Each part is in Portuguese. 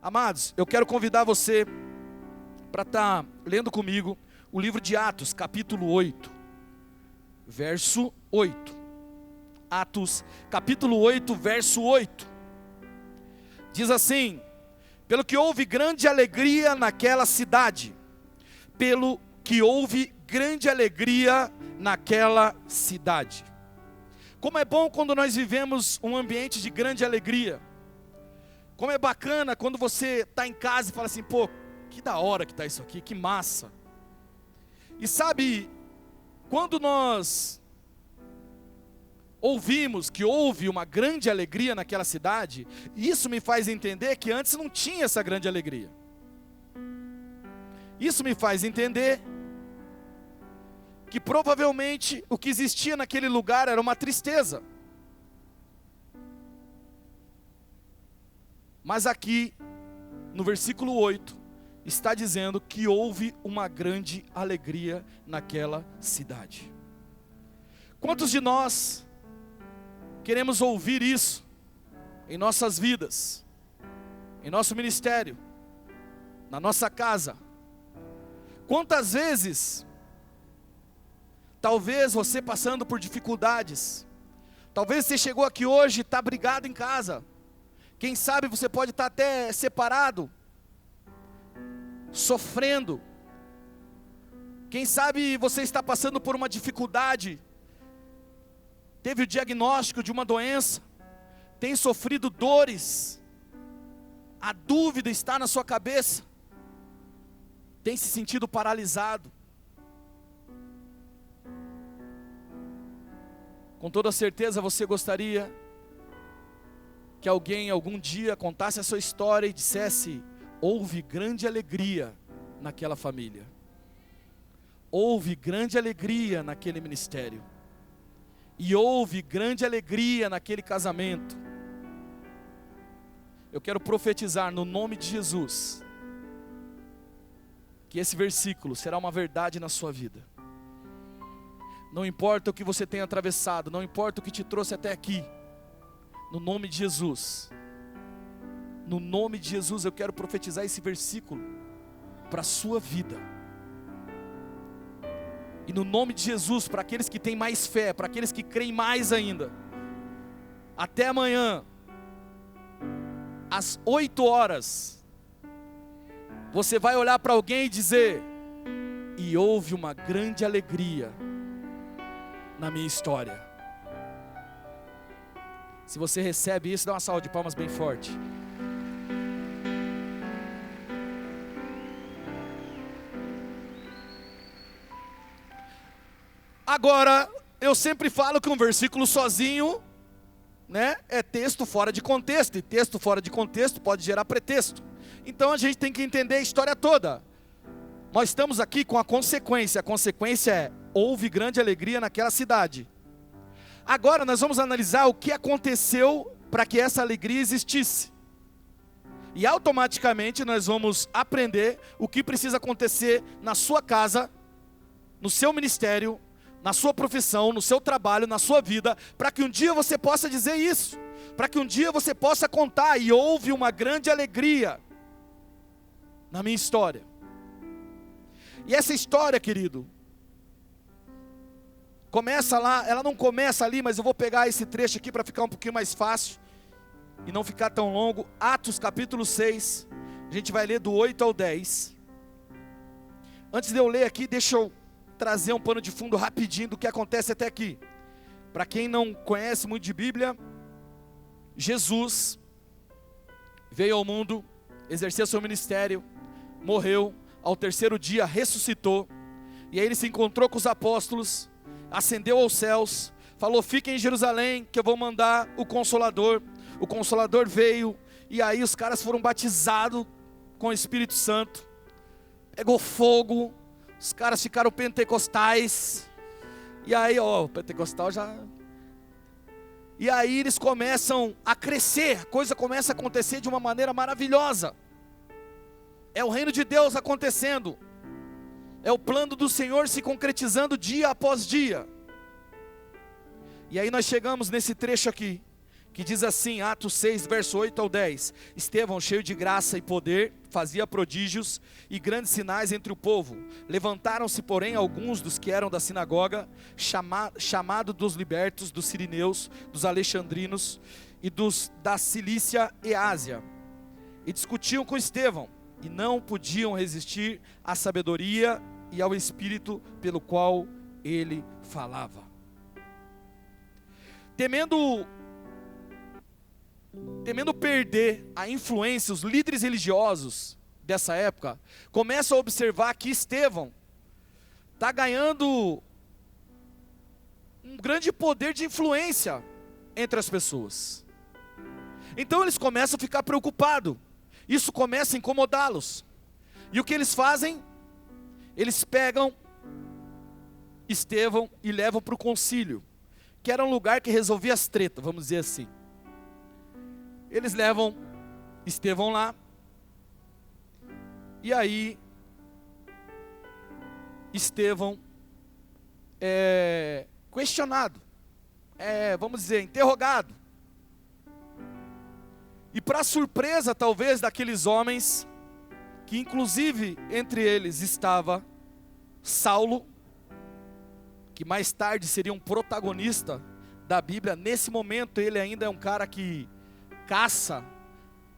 Amados, eu quero convidar você para estar lendo comigo o livro de Atos, capítulo 8, verso 8. Atos, capítulo 8, verso 8. Diz assim: pelo que houve grande alegria naquela cidade. Pelo que houve grande alegria naquela cidade. Como é bom quando nós vivemos um ambiente de grande alegria. Como é bacana quando você está em casa e fala assim: pô, que da hora que está isso aqui, que massa. E sabe, quando nós ouvimos que houve uma grande alegria naquela cidade, isso me faz entender que antes não tinha essa grande alegria. Isso me faz entender que provavelmente o que existia naquele lugar era uma tristeza. Mas aqui, no versículo 8, está dizendo que houve uma grande alegria naquela cidade. Quantos de nós queremos ouvir isso em nossas vidas, em nosso ministério, na nossa casa? Quantas vezes, talvez você passando por dificuldades, talvez você chegou aqui hoje e está brigado em casa, quem sabe você pode estar até separado, sofrendo, quem sabe você está passando por uma dificuldade, teve o diagnóstico de uma doença, tem sofrido dores, a dúvida está na sua cabeça, tem se sentido paralisado. Com toda certeza você gostaria que alguém algum dia contasse a sua história e dissesse: houve grande alegria naquela família, houve grande alegria naquele ministério, e houve grande alegria naquele casamento. Eu quero profetizar no nome de Jesus, que esse versículo será uma verdade na sua vida. Não importa o que você tenha atravessado, não importa o que te trouxe até aqui, no nome de Jesus, no nome de Jesus eu quero profetizar esse versículo para a sua vida. E no nome de Jesus, para aqueles que têm mais fé, para aqueles que creem mais ainda, até amanhã, às 8 horas, você vai olhar para alguém e dizer: e houve uma grande alegria na minha história. Se você recebe isso, dá uma salva de palmas bem forte. Agora, eu sempre falo que um versículo sozinho, né, é texto fora de contexto, e texto fora de contexto pode gerar pretexto. Então a gente tem que entender a história toda. Nós estamos aqui com a consequência é: houve grande alegria naquela cidade. Agora nós vamos analisar o que aconteceu para que essa alegria existisse. E automaticamente nós vamos aprender o que precisa acontecer na sua casa, no seu ministério, na sua profissão, no seu trabalho, na sua vida, para que um dia você possa dizer isso, para que um dia você possa contar: e houve uma grande alegria na minha história. E essa história, querido, começa lá, ela não começa ali, mas eu vou pegar esse trecho aqui para ficar um pouquinho mais fácil e não ficar tão longo. Atos capítulo 6, a gente vai ler do 8 ao 10. Antes de eu ler aqui, deixa eu trazer um pano de fundo rapidinho do que acontece até aqui. Para quem não conhece muito de Bíblia, Jesus veio ao mundo, exerceu seu ministério, morreu, ao terceiro dia ressuscitou, e aí ele se encontrou com os apóstolos, ascendeu aos céus, falou: fiquem em Jerusalém que eu vou mandar o Consolador. O Consolador veio, e aí os caras foram batizados com o Espírito Santo, pegou fogo, os caras ficaram pentecostais, e aí o pentecostal já... E aí eles começam a crescer, a coisa começa a acontecer de uma maneira maravilhosa. É o reino de Deus acontecendo, é o plano do Senhor se concretizando dia após dia. E aí nós chegamos nesse trecho aqui, que diz assim, Atos 6, verso 8 ao 10. Estevão, cheio de graça e poder, fazia prodígios e grandes sinais entre o povo. Levantaram-se, porém, alguns dos que eram da sinagoga, chamado dos libertos, dos sirineus, dos alexandrinos e dos da Cilícia e Ásia, e discutiam com Estevão, e não podiam resistir à sabedoria e ao espírito pelo qual ele falava. Temendo perder a influência, os líderes religiosos dessa época começam a observar que Estevão está ganhando um grande poder de influência entre as pessoas. Então eles começam a ficar preocupados, isso começa a incomodá-los, e o que eles fazem? Eles pegam Estevão e levam para o concílio, que era um lugar que resolvia as tretas, vamos dizer assim. Eles levam Estevão lá, e aí Estevão é questionado, vamos dizer, interrogado. E para surpresa talvez daqueles homens, que inclusive entre eles estava Saulo, que mais tarde seria um protagonista da Bíblia. Nesse momento ele ainda é um cara que caça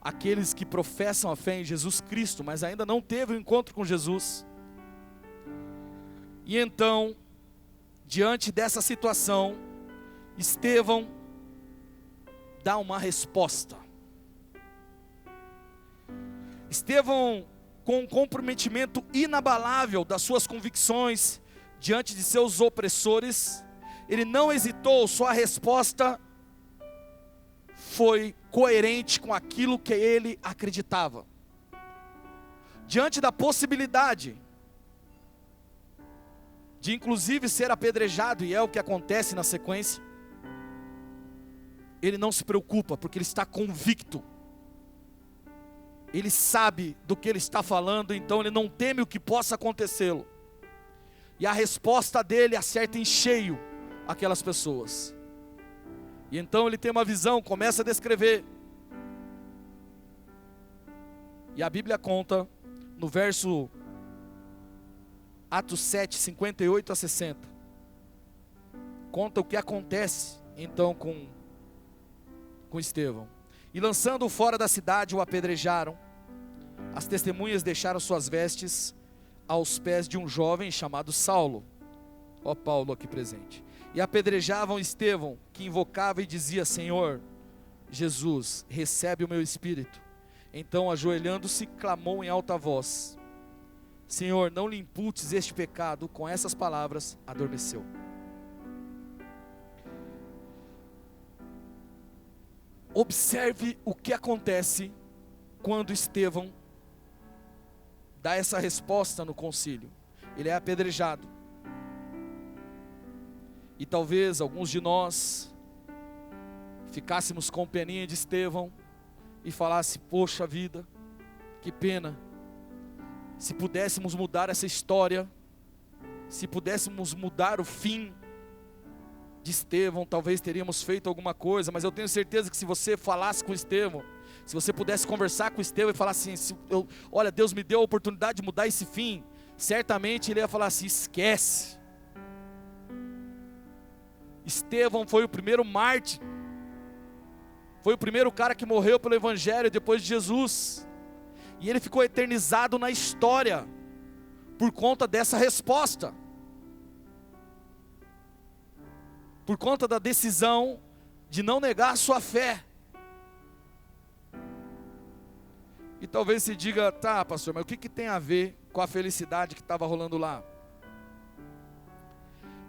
aqueles que professam a fé em Jesus Cristo, mas ainda não teve um encontro com Jesus. E então, diante dessa situação, Estevão dá uma resposta. Estevão, com um comprometimento inabalável das suas convicções diante de seus opressores, ele não hesitou, sua resposta foi coerente com aquilo que ele acreditava. Diante da possibilidade de inclusive ser apedrejado, e é o que acontece na sequência, ele não se preocupa, porque ele está convicto. Ele sabe do que ele está falando, então ele não teme o que possa acontecê-lo. E a resposta dele acerta em cheio aquelas pessoas. E então ele tem uma visão, começa a descrever. E a Bíblia conta, no verso Atos 7, 58 a 60. Conta o que acontece então com Estevão. E lançando-o fora da cidade, o apedrejaram. As testemunhas deixaram suas vestes aos pés de um jovem chamado Saulo. Ó Paulo aqui presente. E apedrejavam Estevão, que invocava e dizia: Senhor Jesus, recebe o meu espírito. Então, ajoelhando-se, clamou em alta voz: Senhor, não lhe imputes este pecado. Com essas palavras, adormeceu. Observe o que acontece quando Estevão dá essa resposta no concílio. Ele é apedrejado. E talvez alguns de nós ficássemos com peninha de Estevão e falasse: poxa vida, que pena. Se pudéssemos mudar essa história, se pudéssemos mudar o fim de Estevão, talvez teríamos feito alguma coisa. Mas eu tenho certeza que se você falasse com Estevão, se você pudesse conversar com Estevão e falar assim: olha, Deus me deu a oportunidade de mudar esse fim, certamente ele ia falar assim: esquece. Estevão foi o primeiro mártir, foi o primeiro cara que morreu pelo Evangelho depois de Jesus, e ele ficou eternizado na história por conta dessa resposta, por conta da decisão de não negar a sua fé. E talvez se diga: tá, pastor, mas o que tem a ver com a felicidade que estava rolando lá?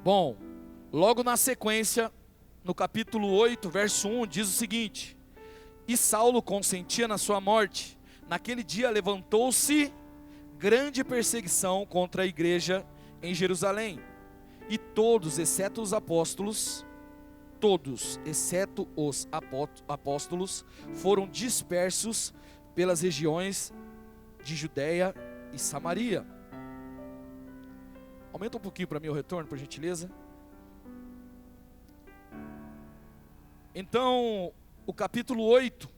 Bom, logo na sequência, no capítulo 8, verso 1, diz o seguinte: E Saulo consentia na sua morte. Naquele dia levantou-se grande perseguição contra a igreja em Jerusalém. E todos, exceto os apóstolos, foram dispersos pelas regiões de Judeia e Samaria. Aumenta um pouquinho para mim o retorno, por gentileza. Então, o capítulo 8,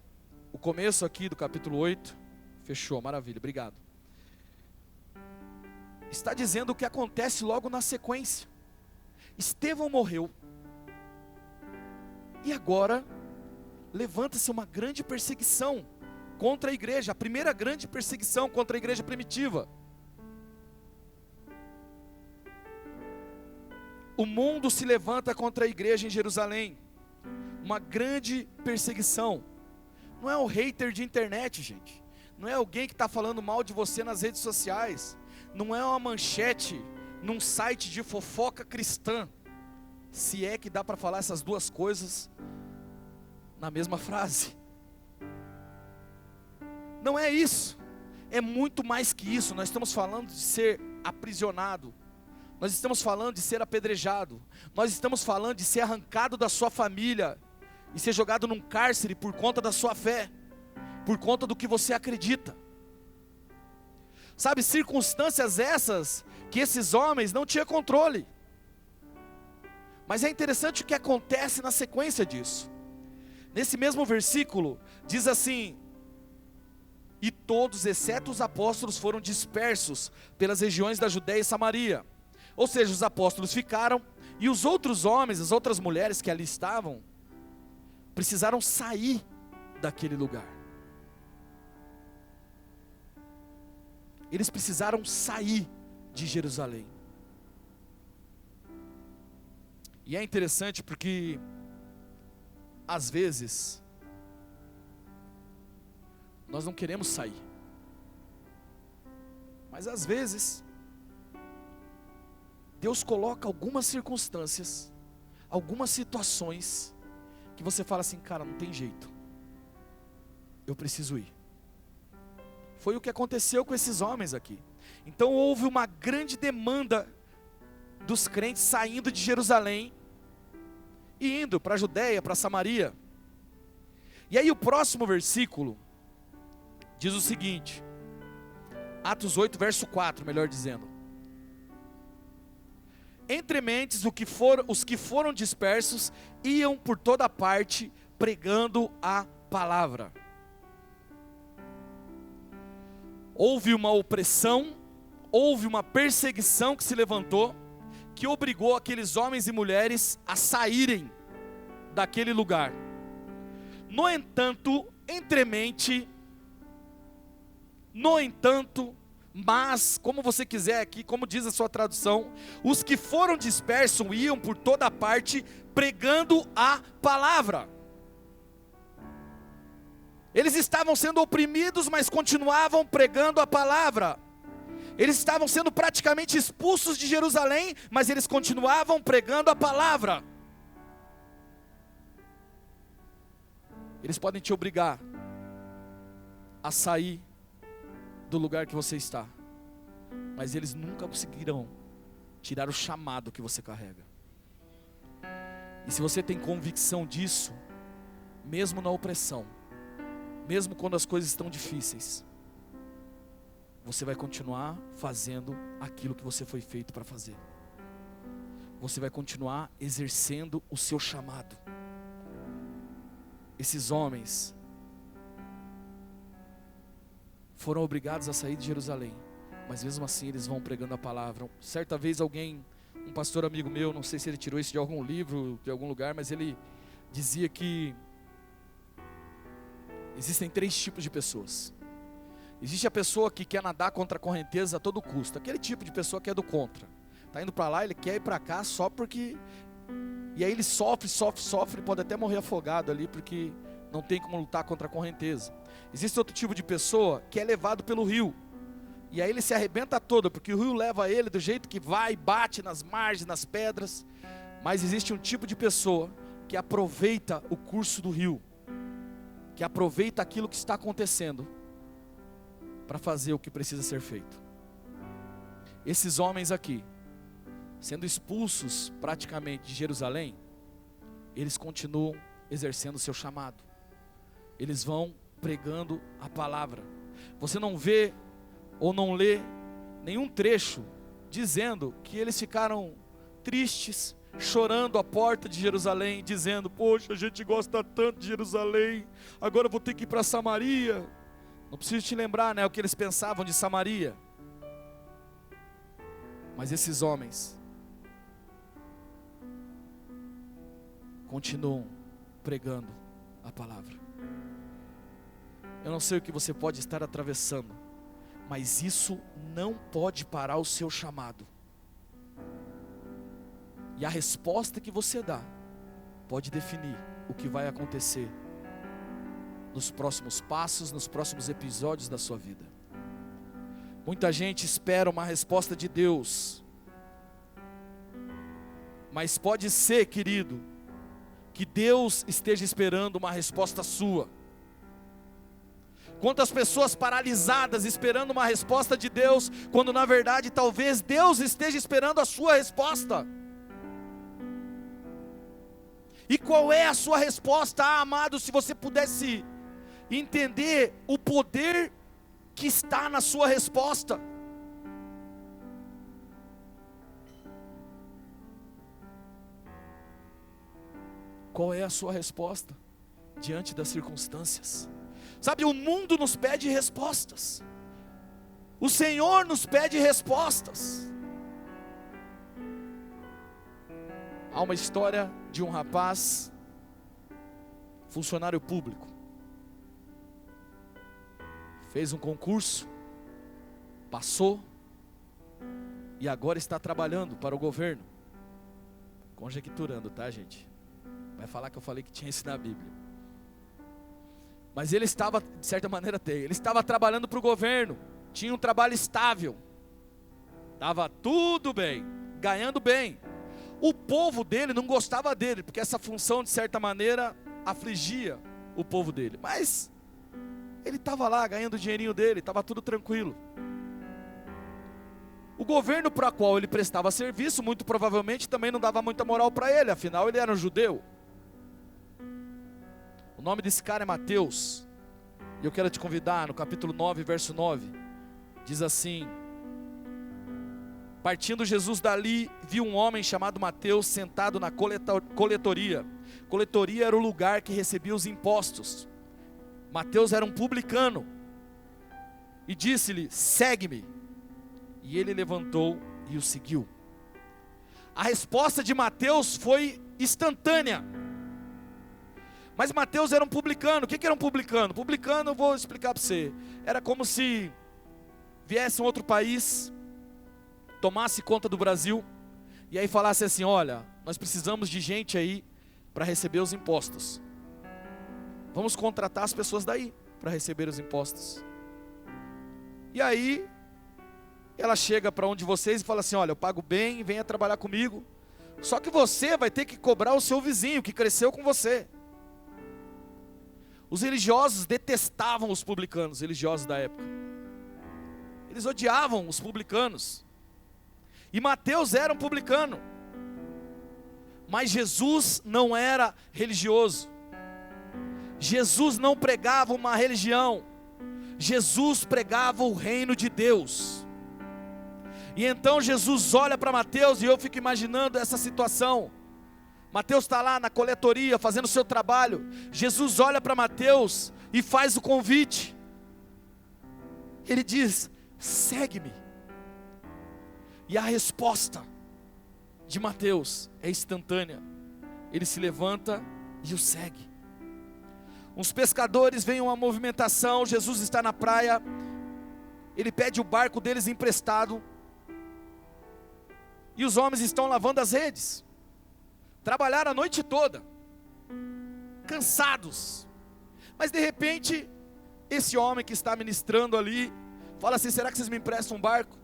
o começo aqui do capítulo 8, fechou, maravilha, obrigado. Está dizendo o que acontece logo na sequência. Estevão morreu. E agora, levanta-se uma grande perseguição contra a igreja, a primeira grande perseguição contra a igreja primitiva. O mundo se levanta contra a igreja em Jerusalém. Uma grande perseguição. Não é um hater de internet, gente. Não é alguém que está falando mal de você nas redes sociais. Não é uma manchete num site de fofoca cristã. Se é que dá para falar essas duas coisas na mesma frase. Não é isso. É muito mais que isso. Nós estamos falando de ser aprisionado. Nós estamos falando de ser apedrejado. Nós estamos falando de ser arrancado da sua família e ser jogado num cárcere por conta da sua fé, por conta do que você acredita. Sabe, circunstâncias essas que esses homens não tinham controle. Mas é interessante o que acontece na sequência disso. Nesse mesmo versículo, diz assim: e todos, exceto os apóstolos, foram dispersos pelas regiões da Judéia e Samaria. Ou seja, os apóstolos ficaram, e os outros homens, as outras mulheres que ali estavam, precisaram sair daquele lugar. Eles precisaram sair de Jerusalém. E é interessante porque, às vezes, nós não queremos sair. Mas às vezes, Deus coloca algumas circunstâncias, algumas situações, que você fala assim, cara, não tem jeito. Eu preciso ir. Foi o que aconteceu com esses homens aqui. Então houve uma grande demanda dos crentes saindo de Jerusalém e indo para a Judéia, para Samaria. E aí o próximo versículo diz o seguinte, Atos 8, verso 4, melhor dizendo: entre mentes os que foram dispersos iam por toda parte pregando a palavra. Houve uma opressão, houve uma perseguição que se levantou, que obrigou aqueles homens e mulheres a saírem daquele lugar. No entanto, mas, como você quiser aqui, como diz a sua tradução, os que foram dispersos iam por toda parte pregando a palavra. Eles estavam sendo oprimidos, mas continuavam pregando a palavra. Eles estavam sendo praticamente expulsos de Jerusalém, mas eles continuavam pregando a palavra. Eles podem te obrigar a sair do lugar que você está, mas eles nunca conseguirão tirar o chamado que você carrega. E se você tem convicção disso, mesmo na opressão, mesmo quando as coisas estão difíceis, você vai continuar fazendo aquilo que você foi feito para fazer. Você vai continuar exercendo o seu chamado. Esses homens foram obrigados a sair de Jerusalém, mas mesmo assim eles vão pregando a palavra. Certa vez um pastor amigo meu, não sei se ele tirou isso de algum livro, de algum lugar, mas ele dizia que existem 3 tipos de pessoas. Existe a pessoa que quer nadar contra a correnteza a todo custo, aquele tipo de pessoa que é do contra. Está indo para lá, ele quer ir para cá só porque... E aí ele sofre, pode até morrer afogado ali, porque não tem como lutar contra a correnteza. Existe outro tipo de pessoa que é levado pelo rio. E aí ele se arrebenta todo, porque o rio leva ele do jeito que vai, bate nas margens, nas pedras. Mas existe um tipo de pessoa que aproveita o curso do rio, que aproveita aquilo que está acontecendo para fazer o que precisa ser feito. Esses homens aqui, sendo expulsos praticamente de Jerusalém, eles continuam exercendo o seu chamado. Eles vão pregando a palavra. Você não vê ou não lê nenhum trecho dizendo que eles ficaram tristes, chorando à porta de Jerusalém, dizendo: poxa, a gente gosta tanto de Jerusalém, agora eu vou ter que ir para Samaria. Não preciso te lembrar, né, o que eles pensavam de Samaria. Mas esses homens continuam pregando a palavra. Eu não sei o que você pode estar atravessando, mas isso não pode parar o seu chamado. E a resposta que você dá pode definir o que vai acontecer nos próximos passos, nos próximos episódios da sua vida. Muita gente espera uma resposta de Deus, mas pode ser, querido, que Deus esteja esperando uma resposta sua. Quantas pessoas paralisadas esperando uma resposta de Deus, quando na verdade talvez Deus esteja esperando a sua resposta. E qual é a sua resposta, amado? Se você pudesse entender o poder que está na sua resposta. Qual é a sua resposta diante das circunstâncias? Sabe, o mundo nos pede respostas, o Senhor nos pede respostas. Há uma história de um rapaz, funcionário público, fez um concurso, passou, e agora está trabalhando para o governo. Conjecturando, tá, gente? Vai falar que eu falei que tinha isso na Bíblia. Mas ele estava, de certa maneira ele estava trabalhando para o governo, tinha um trabalho estável, estava tudo bem, ganhando bem. O povo dele não gostava dele, porque essa função, de certa maneira, afligia o povo dele. Mas ele estava lá, ganhando o dinheirinho dele, estava tudo tranquilo. O governo para o qual ele prestava serviço, muito provavelmente também não dava muita moral para ele, afinal ele era um judeu. O nome desse cara é Mateus, e eu quero te convidar, no capítulo 9, verso 9, diz assim: partindo Jesus dali, viu um homem chamado Mateus sentado na coletoria. Coletoria era o lugar que recebia os impostos. Mateus era um publicano, e disse-lhe: segue-me. E ele levantou e o seguiu. A resposta de Mateus foi instantânea. Mas Mateus era um publicano. O que era um publicano? Publicano, eu vou explicar para você. Era como se viesse um outro país, tomasse conta do Brasil, e aí falasse assim: olha, nós precisamos de gente aí para receber os impostos. Vamos contratar as pessoas daí para receber os impostos. E aí ela chega para um de vocês e fala assim: olha, eu pago bem, venha trabalhar comigo, só que você vai ter que cobrar o seu vizinho que cresceu com você. Os religiosos detestavam os publicanos, religiosos da época. Eles odiavam os publicanos. E Mateus era um publicano. Mas Jesus não era religioso. Jesus não pregava uma religião. Jesus pregava o reino de Deus. E então Jesus olha para Mateus, e eu fico imaginando essa situação. Mateus está lá na coletoria, fazendo o seu trabalho. Jesus olha para Mateus e faz o convite. Ele diz: segue-me. E a resposta de Mateus é instantânea. Ele se levanta e o segue. Uns pescadores veem uma movimentação, Jesus está na praia, ele pede o barco deles emprestado, e os homens estão lavando as redes. Trabalharam a noite toda, cansados, mas de repente, esse homem que está ministrando ali, fala assim: será que vocês me emprestam um barco?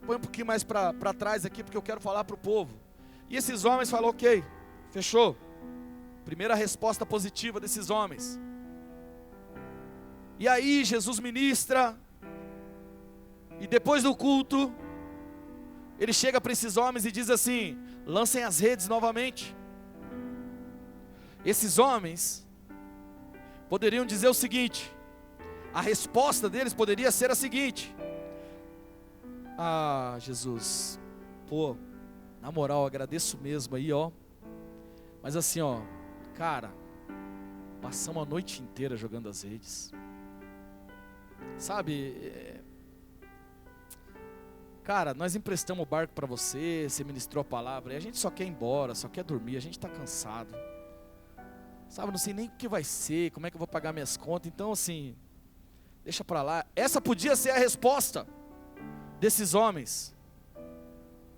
Põe um pouquinho mais para trás aqui, porque eu quero falar para o povo. E esses homens falam: ok, fechou. Primeira resposta positiva desses homens. E aí Jesus ministra, e depois do culto, ele chega para esses homens e diz assim: lancem as redes novamente. Esses homens poderiam dizer o seguinte, a resposta deles poderia ser a seguinte: ah, Jesus, pô, na moral, agradeço mesmo aí, ó, Mas assim, ó, cara, passamos a noite inteira jogando as redes. Sabe, cara, nós emprestamos o barco para você, você ministrou a palavra, e a gente só quer ir embora, só quer dormir, a gente está cansado. Sabe, não sei nem o que vai ser, como é que eu vou pagar minhas contas, então assim, deixa para lá. Essa podia ser a resposta desses homens,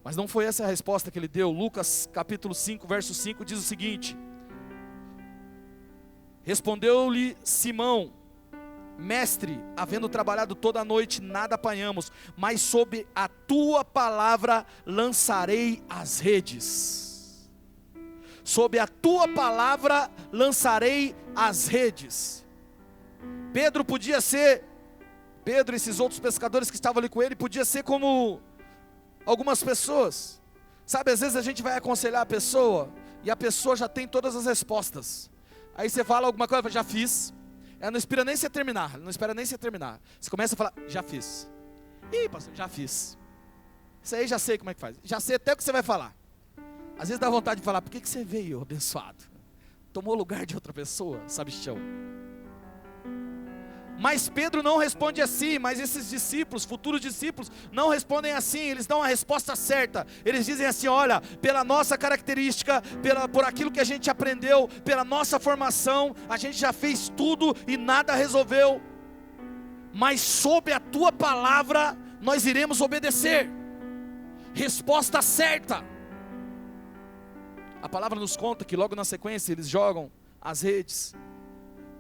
mas não foi essa a resposta que ele deu. Lucas capítulo 5, verso 5 diz o seguinte: respondeu-lhe Simão: Mestre, havendo trabalhado toda a noite, nada apanhamos, mas sob a tua palavra lançarei as redes. Sob a tua palavra lançarei as redes. Pedro podia ser, Pedro e esses outros pescadores que estavam ali com ele, podia ser como algumas pessoas. Sabe, às vezes a gente vai aconselhar a pessoa, e a pessoa já tem todas as respostas. Aí você fala alguma coisa, já fiz. Ela não espera nem você terminar, Você começa a falar, já fiz. Ih, pastor, já fiz. Isso aí já sei como é que faz. Já sei até o que você vai falar. Às vezes dá vontade de falar, por que você veio, abençoado? Tomou o lugar de outra pessoa, sabichão. Mas Pedro não responde assim, mas esses discípulos, futuros discípulos, não respondem assim, eles dão a resposta certa. Eles dizem assim: olha, pela nossa característica, por aquilo que a gente aprendeu, pela nossa formação, a gente já fez tudo e nada resolveu. Mas sob a tua palavra, nós iremos obedecer. Resposta certa. A palavra nos conta que logo na sequência eles jogam as redes,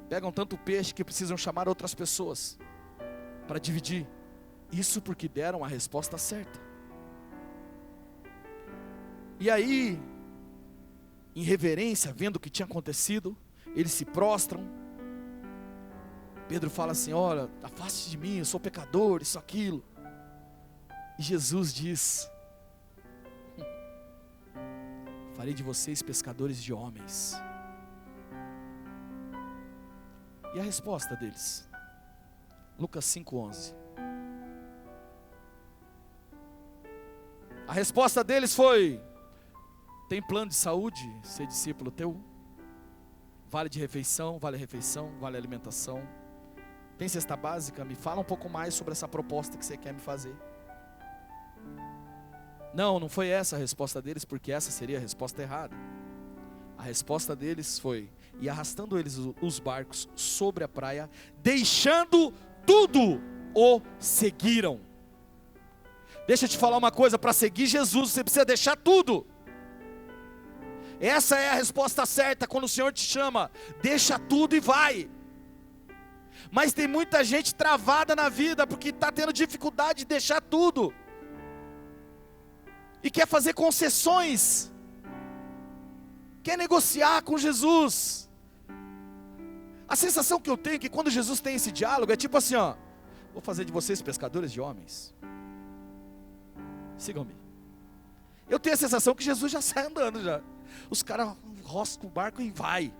pegam tanto peixe que precisam chamar outras pessoas para dividir. Isso porque deram a resposta certa. E aí, em reverência, vendo o que tinha acontecido, eles se prostram. Pedro fala assim: olha, afaste de mim, eu sou pecador, isso, aquilo. E Jesus diz: farei de vocês pescadores de homens. E a resposta deles? Lucas 5:11. A resposta deles foi: tem plano de saúde, ser discípulo teu? Vale de refeição, vale refeição, vale alimentação? Tem cesta básica? Me fala um pouco mais sobre essa proposta que você quer me fazer. Não foi essa a resposta deles, porque essa seria a resposta errada. A resposta deles foi: e arrastando eles os barcos sobre a praia, deixando tudo, o seguiram. Deixa eu te falar uma coisa: para seguir Jesus você precisa deixar tudo. Essa é a resposta certa quando o Senhor te chama: deixa tudo e vai. Mas tem muita gente travada na vida porque está tendo dificuldade de deixar tudo e quer fazer concessões, quer negociar com Jesus. A sensação que eu tenho é que quando Jesus tem esse diálogo é tipo assim, ó: vou fazer de vocês pescadores de homens, sigam-me. Eu tenho a sensação que Jesus já sai andando já. Os caras roscam o barco e vai.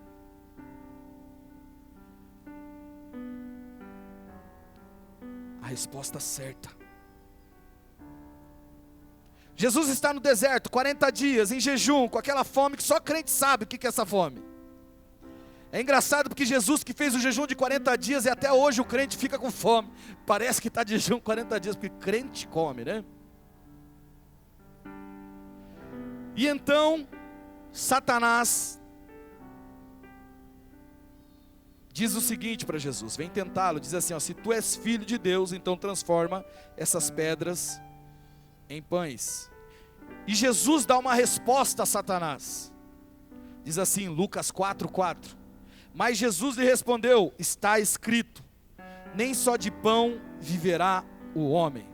A resposta certa. Jesus está no deserto, 40 dias, em jejum, com aquela fome que só crente sabe o que é essa fome. É engraçado porque Jesus que fez o jejum de 40 dias e até hoje o crente fica com fome. Parece que está de jejum 40 dias, porque crente come, né? E então, Satanás diz o seguinte para Jesus, vem tentá-lo, diz assim, ó: se tu és filho de Deus, então transforma essas pedras em pães. E Jesus dá uma resposta a Satanás. Diz assim, Lucas 4:4. Mas Jesus lhe respondeu: está escrito, nem só de pão viverá o homem.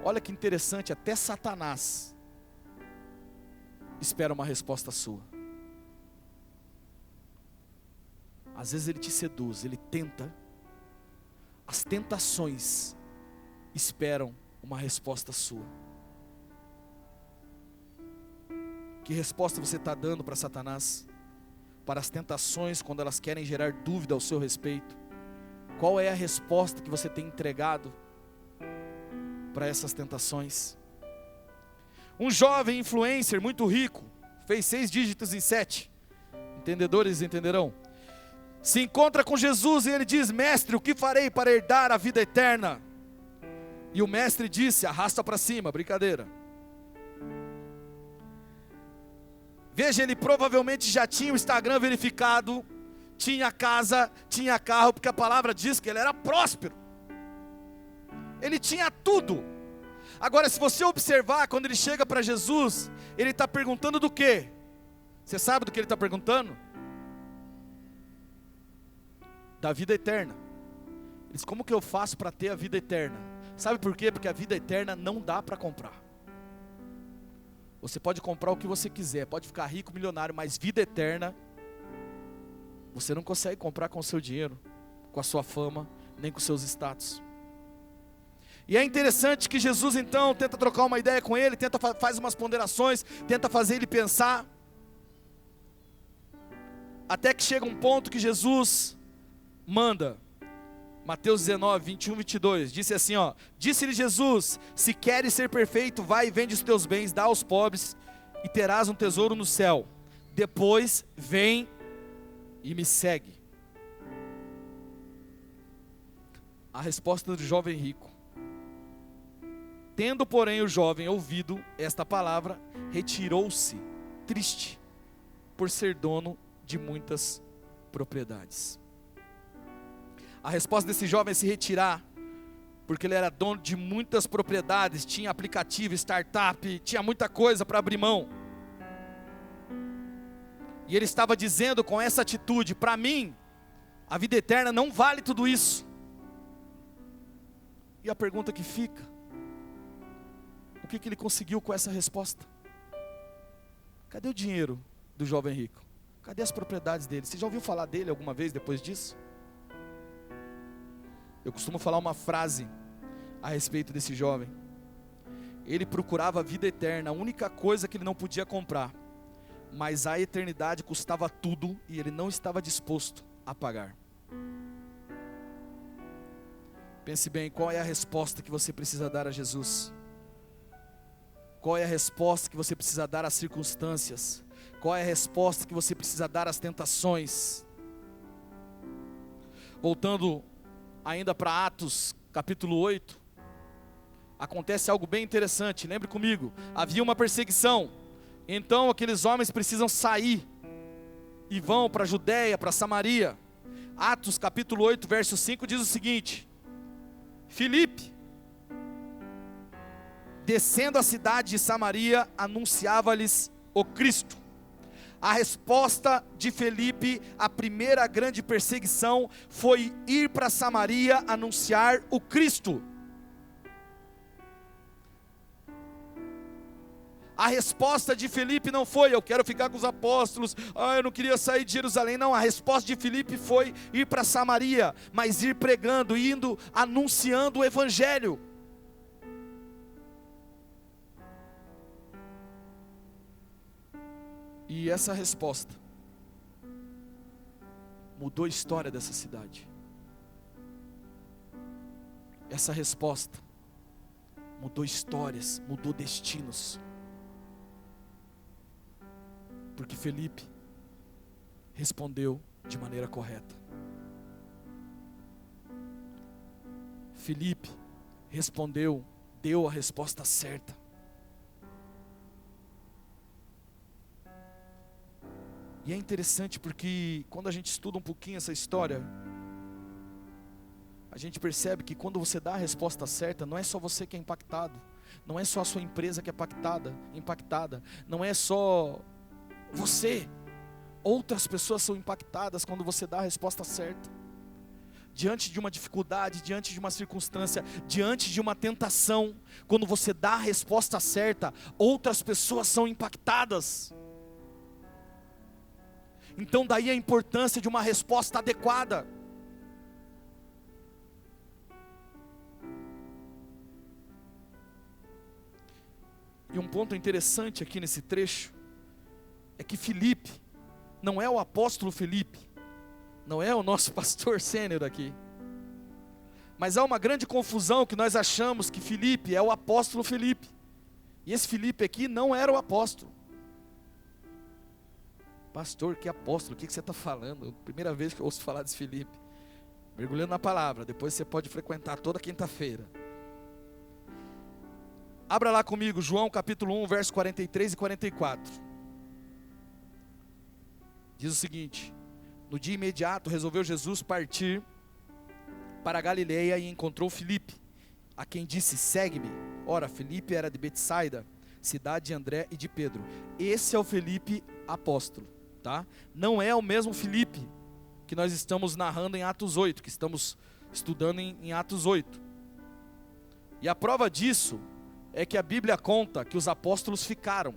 Olha que interessante, até Satanás espera uma resposta sua. Às vezes ele te seduz, ele tenta. As tentações esperam uma resposta sua. Que resposta você está dando para Satanás? Para as tentações, quando elas querem gerar dúvida ao seu respeito? Qual é a resposta que você tem entregado para essas tentações? Um jovem influencer muito rico fez 6 dígitos em 7. Entendedores entenderão. Se encontra com Jesus e ele diz: mestre, o que farei para herdar a vida eterna? E o mestre disse: arrasta para cima, brincadeira. Veja, ele provavelmente já tinha o Instagram verificado, tinha casa, tinha carro, porque a palavra diz que ele era próspero. Ele tinha tudo. Agora, se você observar, quando ele chega para Jesus, ele está perguntando do quê? Você sabe do que ele está perguntando? Da vida eterna. Ele diz: como que eu faço para ter a vida eterna? Sabe por quê? Porque a vida eterna não dá para comprar. Você pode comprar o que você quiser, pode ficar rico, milionário, mas vida eterna você não consegue comprar com o seu dinheiro, com a sua fama, nem com os seus status. E é interessante que Jesus então tenta trocar uma ideia com ele, faz umas ponderações, tenta fazer ele pensar, até que chega um ponto que Jesus manda. Mateus 19, 21, 22, disse assim, ó: disse-lhe Jesus: se queres ser perfeito, vai e vende os teus bens, dá aos pobres, e terás um tesouro no céu. Depois vem e me segue. A resposta do jovem rico. Tendo, porém, o jovem ouvido esta palavra, retirou-se, triste, por ser dono de muitas propriedades. A resposta desse jovem é se retirar, porque ele era dono de muitas propriedades, tinha aplicativo, startup, tinha muita coisa para abrir mão. E ele estava dizendo com essa atitude: para mim, a vida eterna não vale tudo isso. E a pergunta que fica: o que ele conseguiu com essa resposta? Cadê o dinheiro do jovem rico? Cadê as propriedades dele? Você já ouviu falar dele alguma vez depois disso? Eu costumo falar uma frase a respeito desse jovem. Ele procurava a vida eterna, a única coisa que ele não podia comprar, mas a eternidade custava tudo e ele não estava disposto a pagar. Pense bem, qual é a resposta que você precisa dar a Jesus? Qual é a resposta que você precisa dar às circunstâncias? Qual é a resposta que você precisa dar às tentações? Voltando ainda para Atos, capítulo 8, acontece algo bem interessante, lembre comigo, havia uma perseguição, então aqueles homens precisam sair, e vão para a Judéia, para Samaria. Atos capítulo 8, verso 5 diz o seguinte: Filipe, descendo a cidade de Samaria, anunciava-lhes o Cristo. A resposta de Filipe à primeira grande perseguição foi ir para Samaria anunciar o Cristo. A resposta de Filipe não foi: eu quero ficar com os apóstolos, eu não queria sair de Jerusalém. Não, a resposta de Filipe foi ir para Samaria, mas ir pregando, indo anunciando o Evangelho. E essa resposta mudou a história dessa cidade. Essa resposta mudou histórias, mudou destinos. Porque Filipe respondeu de maneira correta. Filipe respondeu, deu a resposta certa. E é interessante porque quando a gente estuda um pouquinho essa história, a gente percebe que quando você dá a resposta certa, não é só você que é impactado, não é só a sua empresa que é impactada, não é só você, outras pessoas são impactadas quando você dá a resposta certa. Diante de uma dificuldade, diante de uma circunstância, diante de uma tentação, quando você dá a resposta certa, outras pessoas são impactadas. Então daí a importância de uma resposta adequada. E um ponto interessante aqui nesse trecho é que Filipe não é o apóstolo Filipe, não é o nosso pastor sênior aqui, mas há uma grande confusão que nós achamos que Filipe é o apóstolo Filipe, e esse Filipe aqui não era o apóstolo. Pastor, que apóstolo, o que você está falando? Primeira vez que eu ouço falar desse Filipe. Mergulhando na palavra, depois você pode frequentar toda quinta-feira. Abra lá comigo, João capítulo 1, verso 43 e 44. Diz o seguinte: no dia imediato resolveu Jesus partir para a Galileia e encontrou Filipe, a quem disse: segue-me. Ora, Filipe era de Betsaida, cidade de André e de Pedro. Esse é o Filipe apóstolo, tá? Não é o mesmo Filipe que nós estamos narrando em Atos 8, que estamos estudando em Atos 8. E a prova disso é que a Bíblia conta que os apóstolos ficaram.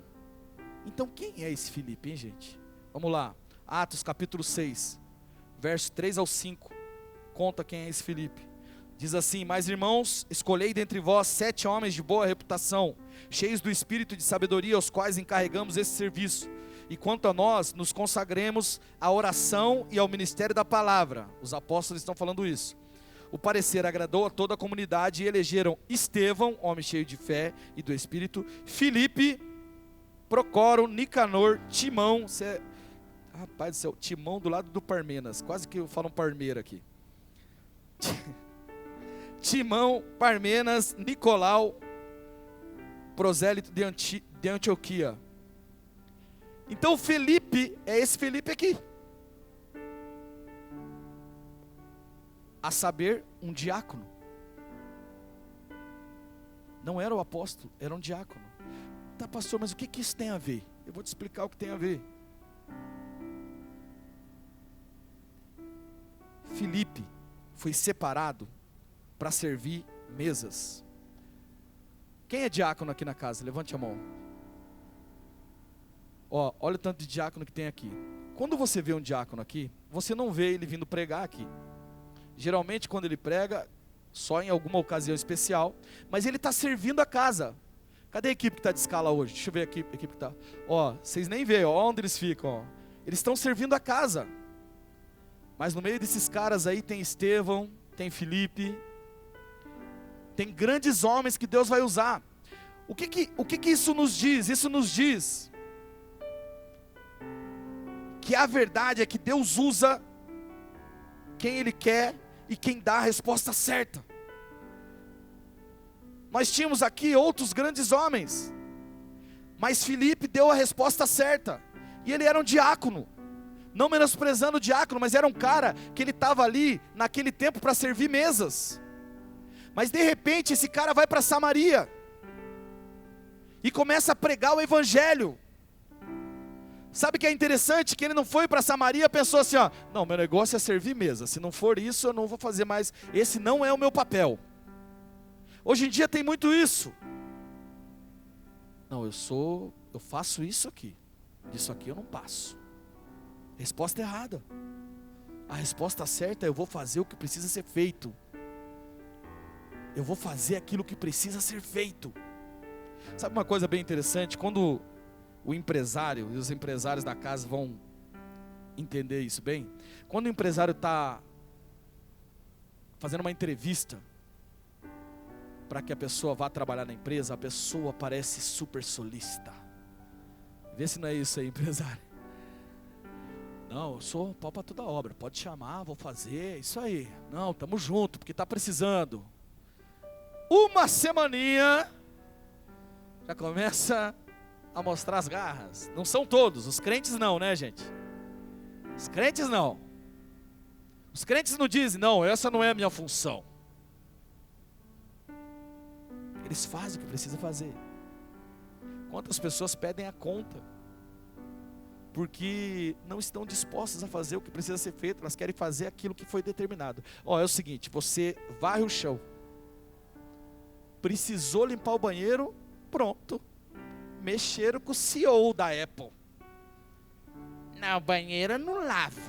Então quem é esse Filipe, hein, gente? Vamos lá, Atos capítulo 6, verso 3 ao 5, conta quem é esse Filipe. Diz assim: mas irmãos, escolhei dentre vós 7 homens de boa reputação, cheios do espírito de sabedoria, aos quais encarregamos esse serviço. E quanto a nós, nos consagremos à oração e ao ministério da palavra. Os apóstolos estão falando isso. O parecer agradou a toda a comunidade e elegeram Estevão, homem cheio de fé e do Espírito, Filipe, Procoro, Nicanor, Timão, rapaz do céu, Timão do lado do Parmenas, quase que eu falo um Parmeira aqui. Timão, Parmenas, Nicolau, prosélito de Antioquia. Então Filipe é esse Filipe aqui. A saber, um diácono. Não era o apóstolo, era um diácono. Tá, pastor, mas o que isso tem a ver? Eu vou te explicar o que tem a ver. Filipe foi separado para servir mesas. Quem é diácono aqui na casa? Levante a mão. Ó, olha o tanto de diácono que tem aqui. Quando você vê um diácono aqui, você não vê ele vindo pregar aqui. Geralmente quando ele prega, só em alguma ocasião especial, mas ele está servindo a casa. Cadê a equipe que está de escala hoje? Deixa eu ver a equipe que está. Ó, vocês nem veem, ó, onde eles ficam. Ó. Eles estão servindo a casa. Mas no meio desses caras aí tem Estevão, tem Filipe, tem grandes homens que Deus vai usar. O que isso nos diz? Isso nos diz que a verdade é que Deus usa quem Ele quer e quem dá a resposta certa. Nós tínhamos aqui outros grandes homens, mas Filipe deu a resposta certa, e ele era um diácono, não menosprezando o diácono, mas era um cara que ele estava ali, naquele tempo, para servir mesas. Mas de repente esse cara vai para Samaria, e começa a pregar o evangelho. Sabe o que é interessante? Que ele não foi para Samaria e pensou assim, ó, não, meu negócio é servir mesa, se não for isso eu não vou fazer mais, esse não é o meu papel. Hoje em dia tem muito isso. Não, eu faço isso aqui, disso aqui eu não passo. Resposta errada. A resposta certa é: eu vou fazer o que precisa ser feito. Eu vou fazer aquilo que precisa ser feito. Sabe uma coisa bem interessante? Quando o empresário e os empresários da casa vão entender isso bem. Quando o empresário está fazendo uma entrevista para que a pessoa vá trabalhar na empresa, a pessoa parece super solícita. Vê se não é isso aí, empresário. Não, eu sou pau para toda obra, pode chamar, vou fazer, isso aí. Não, estamos juntos, porque está precisando. Uma semaninha, já começa a mostrar as garras. Não são todos, os crentes não, né, gente? Os crentes não. Os crentes não dizem, não, essa não é a minha função. Eles fazem o que precisa fazer. Quantas pessoas pedem a conta porque não estão dispostas a fazer o que precisa ser feito, elas querem fazer aquilo que foi determinado. Ó, é o seguinte, você varre o chão, precisou limpar o banheiro, pronto, mexeram com o CEO da Apple. Não, banheiro eu não lavo.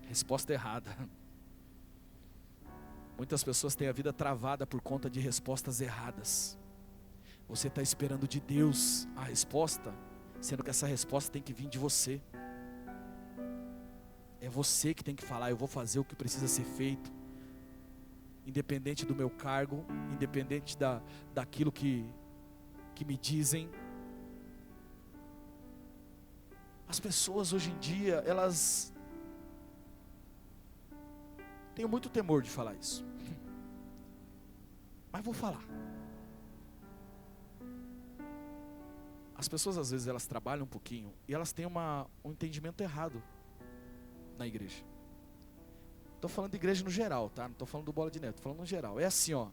Resposta errada. Muitas pessoas têm a vida travada por conta de respostas erradas. Você está esperando de Deus a resposta, sendo que essa resposta tem que vir de você. É você que tem que falar, eu vou fazer o que precisa ser feito, independente do meu cargo, independente daquilo que me dizem. As pessoas hoje em dia, elas... Tenho muito temor de falar isso. Mas vou falar. As pessoas às vezes elas trabalham um pouquinho e elas têm um entendimento errado na igreja. Estou falando de igreja no geral, tá? Não estou falando do Bola de Neve, estou falando no geral. É assim, ó.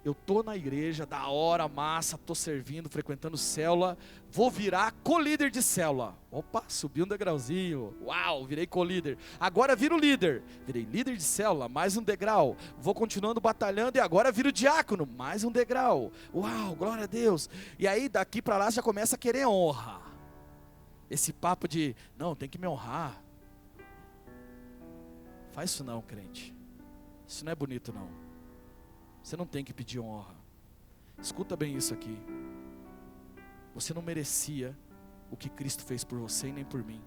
Eu estou na igreja, da hora, massa, estou servindo, frequentando célula, vou virar co-líder de célula. Opa, subi um degrauzinho, uau, virei co-líder. Agora viro líder, virei líder de célula, mais um degrau. Vou continuando batalhando e agora viro diácono, mais um degrau. Uau, glória a Deus. E aí daqui para lá já começa a querer honra. Esse papo de, não, tem que me honrar. Faz isso não, crente. Isso não é bonito não. Você não tem que pedir honra. Escuta bem isso aqui. Você não merecia o que Cristo fez por você e nem por mim.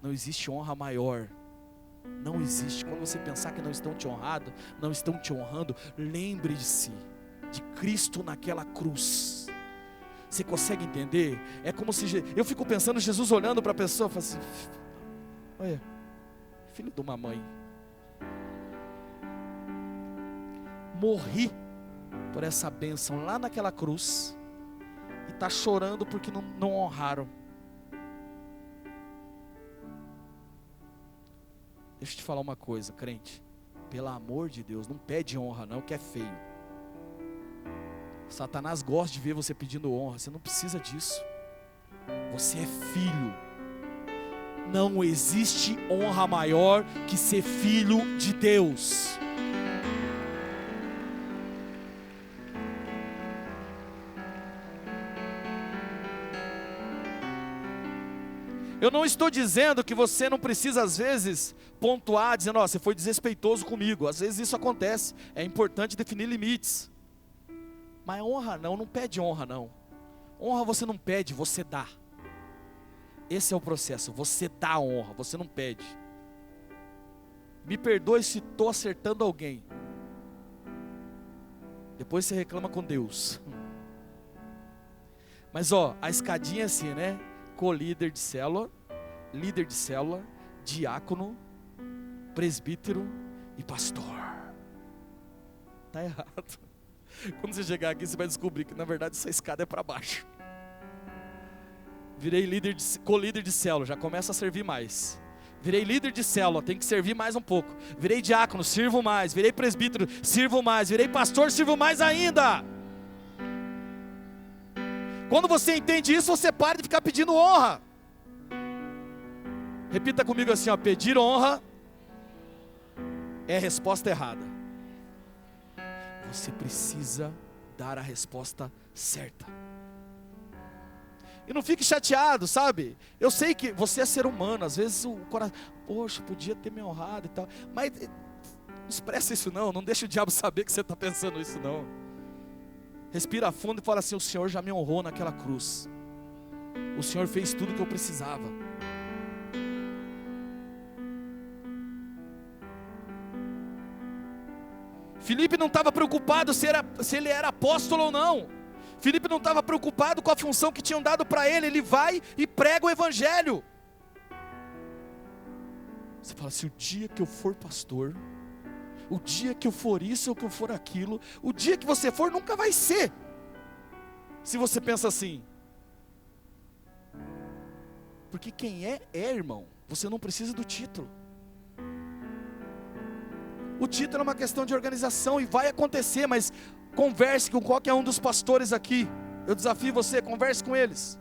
Não existe honra maior. Não existe. Quando você pensar que não estão te honrando, não estão te honrando, lembre-se de Cristo naquela cruz. Você consegue entender? É como se... Eu fico pensando, Jesus olhando para a pessoa e fala assim, olha, filho de uma mãe. Morri por essa bênção lá naquela cruz e está chorando porque não honraram. Deixa eu te falar uma coisa, crente. Pelo amor de Deus, não pede honra não, que é feio. Satanás gosta de ver você pedindo honra. Você não precisa disso. Você é filho. Não existe honra maior que ser filho de Deus. Eu não estou dizendo que você não precisa às vezes pontuar, dizendo, você foi desrespeitoso comigo. Às vezes isso acontece, é importante definir limites. Mas honra não pede honra não. Honra você não pede, você dá. Esse é o processo, você dá honra, você não pede. Me perdoe se estou acertando alguém. Depois você reclama com Deus. Mas a escadinha é assim, né? Co-líder de célula, líder de célula, diácono, presbítero e pastor. Está errado. Quando você chegar aqui, você vai descobrir que na verdade essa escada é para baixo. Virei co-líder de célula, já começa a servir mais. Virei líder de célula, tem que servir mais um pouco. Virei diácono, sirvo mais. Virei presbítero, sirvo mais. Virei pastor, sirvo mais ainda. Quando você entende isso, você para de ficar pedindo honra. Repita comigo assim, pedir honra é a resposta errada. Você precisa dar a resposta certa. E não fique chateado, sabe? Eu sei que você é ser humano, às vezes o coração, poxa, podia ter me honrado e tal. Mas não expressa isso não deixa o diabo saber que você está pensando isso não. Respira fundo e fala assim, o Senhor já me honrou naquela cruz. O Senhor fez tudo que eu precisava. Filipe não estava preocupado se ele era apóstolo ou não. Filipe não estava preocupado com a função que tinham dado para ele. Ele vai e prega o evangelho. Você fala assim, o dia que eu for pastor, o dia que eu for isso ou que eu for aquilo, o dia que você for nunca vai ser. Se você pensa assim. Porque quem é irmão. Você não precisa do título. O título é uma questão de organização e vai acontecer, mas converse com qualquer um dos pastores aqui. Eu desafio você, converse com eles.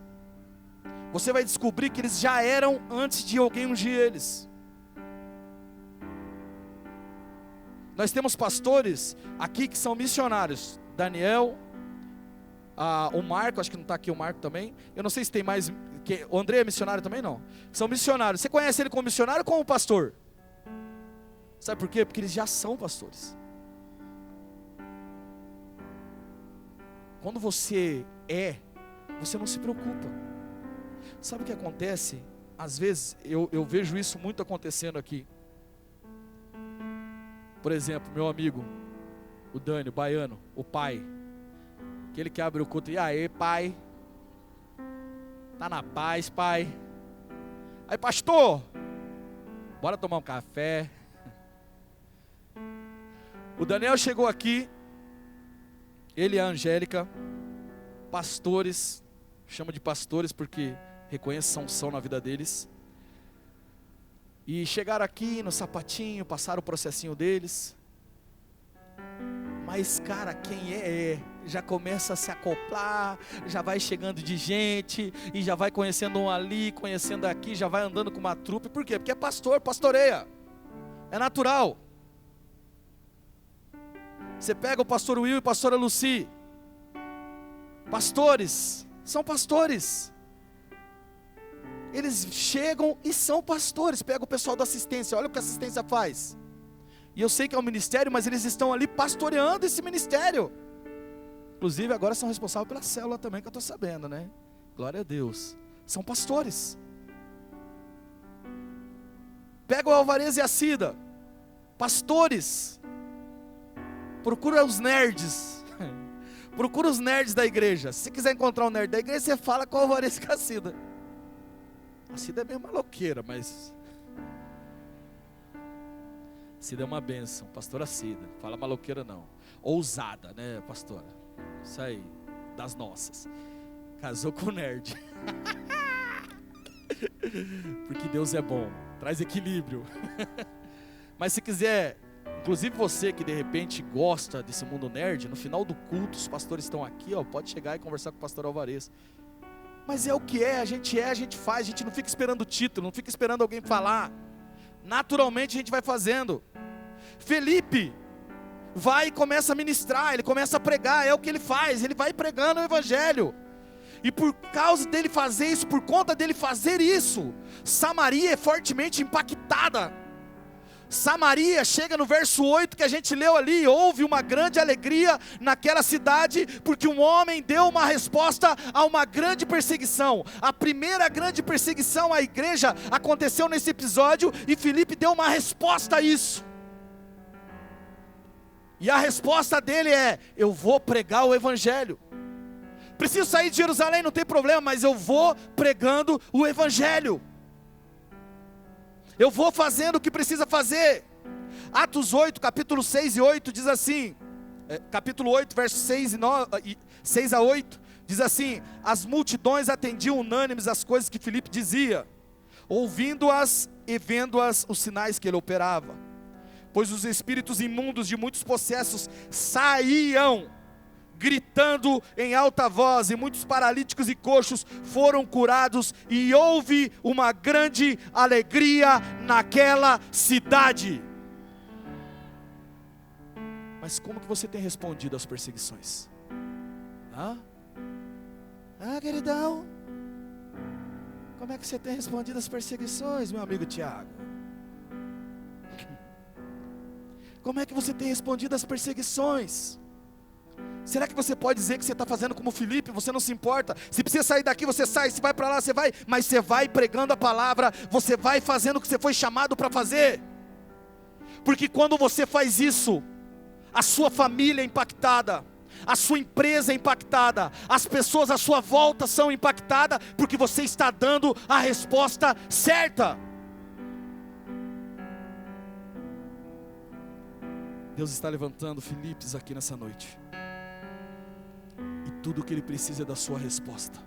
Você vai descobrir que eles já eram antes de alguém ungir eles. Nós temos pastores aqui que são missionários. Daniel, o Marco, acho que não está aqui o Marco também. Eu não sei se tem mais, o André é missionário também não. São missionários. Você conhece ele como missionário ou como pastor? Sabe por quê? Porque eles já são pastores. Quando você não se preocupa. Sabe o que acontece? Às vezes, eu vejo isso muito acontecendo aqui. Por exemplo, meu amigo, o Dani, o baiano, o pai. Aquele que abre o culto, e aí pai? Tá na paz, pai? Aí, pastor, bora tomar um café. O Daniel chegou aqui, ele e a Angélica, pastores, chama de pastores porque reconhece a unção na vida deles. E chegaram aqui no sapatinho, passaram o processinho deles. Mas cara, quem já começa a se acoplar, já vai chegando de gente, e já vai conhecendo um ali, conhecendo aqui, já vai andando com uma trupe. Por quê? Porque é pastor, pastoreia, é natural. Você pega o pastor Will e a pastora Lucy, pastores, são pastores. Eles chegam e são pastores. Pega o pessoal da assistência, olha o que a assistência faz. E eu sei que é um ministério, mas eles estão ali pastoreando esse ministério. Inclusive agora são responsáveis pela célula também, que eu estou sabendo, né? Glória a Deus. São pastores. Pega o Alvarez e a Cida, pastores. Procura os nerds. Procura os nerds da igreja. Se quiser encontrar um nerd da igreja, você fala com o Alvarez e com a Cida. A Cida é meio maloqueira, mas Cida é uma bênção, pastora Cida. Fala maloqueira não. Ousada, né, pastora? Isso aí, das nossas. Casou com o nerd. Porque Deus é bom, traz equilíbrio. Mas se quiser, inclusive você que de repente gosta desse mundo nerd, no final do culto, os pastores estão aqui, ó, pode chegar e conversar com o pastor Alvarez. Mas é o que a gente faz, a gente não fica esperando o título, não fica esperando alguém falar. Naturalmente a gente vai fazendo. Felipe vai e começa a ministrar, ele começa a pregar, é o que ele faz, ele vai pregando o evangelho. E por causa dele fazer isso, por conta dele fazer isso, Samaria é fortemente impactada. Samaria, chega no verso 8 que a gente leu ali, houve uma grande alegria naquela cidade, porque um homem deu uma resposta a uma grande perseguição. A primeira grande perseguição à igreja aconteceu nesse episódio, e Filipe deu uma resposta a isso. E a resposta dele é: eu vou pregar o evangelho. Preciso sair de Jerusalém, não tem problema, mas eu vou pregando o evangelho. Eu vou fazendo o que precisa fazer. Atos 8, capítulo 6 e 8 diz assim, capítulo 8, versos 6 a 8, diz assim: as multidões atendiam unânimes às coisas que Filipe dizia, ouvindo-as e vendo-as os sinais que ele operava. Pois os espíritos imundos de muitos possessos saíam, gritando em alta voz, e muitos paralíticos e coxos foram curados, e houve uma grande alegria naquela cidade. Mas como que você tem respondido às perseguições? Queridão, como é que você tem respondido às perseguições, meu amigo Tiago? Como é que você tem respondido às perseguições? Será que você pode dizer que você está fazendo como Filipe? Você não se importa, se precisa sair daqui você sai, se vai para lá você vai, mas você vai pregando a palavra, você vai fazendo o que você foi chamado para fazer. Porque quando você faz isso, a sua família é impactada, a sua empresa é impactada, as pessoas à sua volta são impactadas, porque você está dando a resposta certa. Deus está levantando Filipes aqui nessa noite. Tudo o que ele precisa é da sua resposta.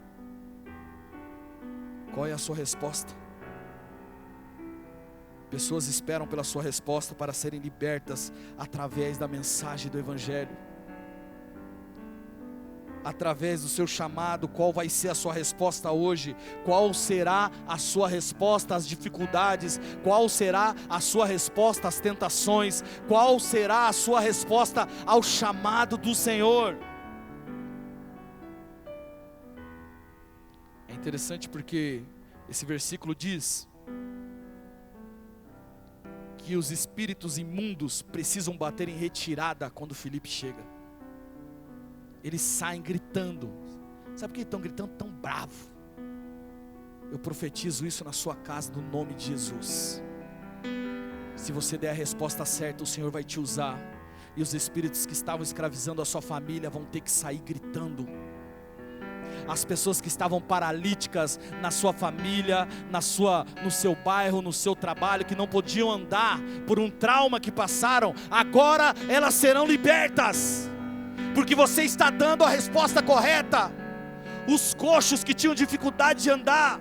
Qual é a sua resposta? Pessoas esperam pela sua resposta para serem libertas através da mensagem do evangelho. Através do seu chamado, qual vai ser a sua resposta hoje? Qual será a sua resposta às dificuldades? Qual será a sua resposta às tentações? Qual será a sua resposta ao chamado do Senhor? É interessante porque esse versículo diz que os espíritos imundos precisam bater em retirada quando Filipe chega. Eles saem gritando. Sabe por que estão gritando tão bravo? Eu profetizo isso na sua casa no nome de Jesus. Se você der a resposta certa, o Senhor vai te usar, e os espíritos que estavam escravizando a sua família vão ter que sair gritando. as pessoas que estavam paralíticas na sua família, no seu bairro, no seu trabalho, que não podiam andar por um trauma que passaram, agora elas serão libertas, porque você está dando a resposta correta. Os coxos que tinham dificuldade de andar,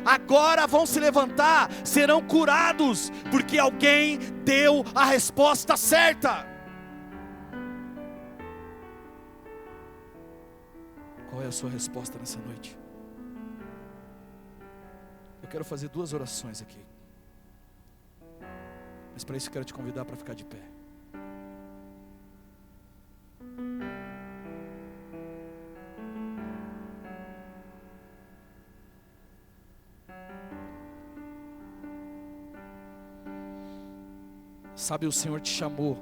agora vão se levantar, serão curados, porque alguém deu a resposta certa. Qual é a sua resposta nessa noite? Eu quero fazer 2 orações aqui, mas para isso eu quero te convidar para ficar de pé. Sabe, o Senhor te chamou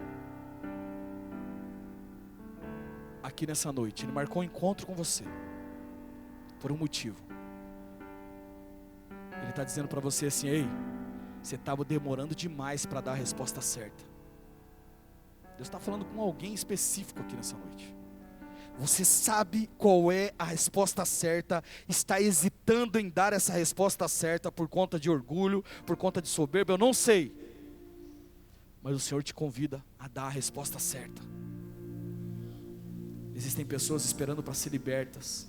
aqui nessa noite. Ele marcou um encontro com você por um motivo. Ele está dizendo para você assim: ei, você estava demorando demais para dar a resposta certa. Deus está falando com alguém específico aqui nessa noite. Você sabe qual é a resposta certa, está hesitando em dar essa resposta certa por conta de orgulho, por conta de soberba, eu não sei. Mas o Senhor te convida a dar a resposta certa. Existem pessoas esperando para ser libertas.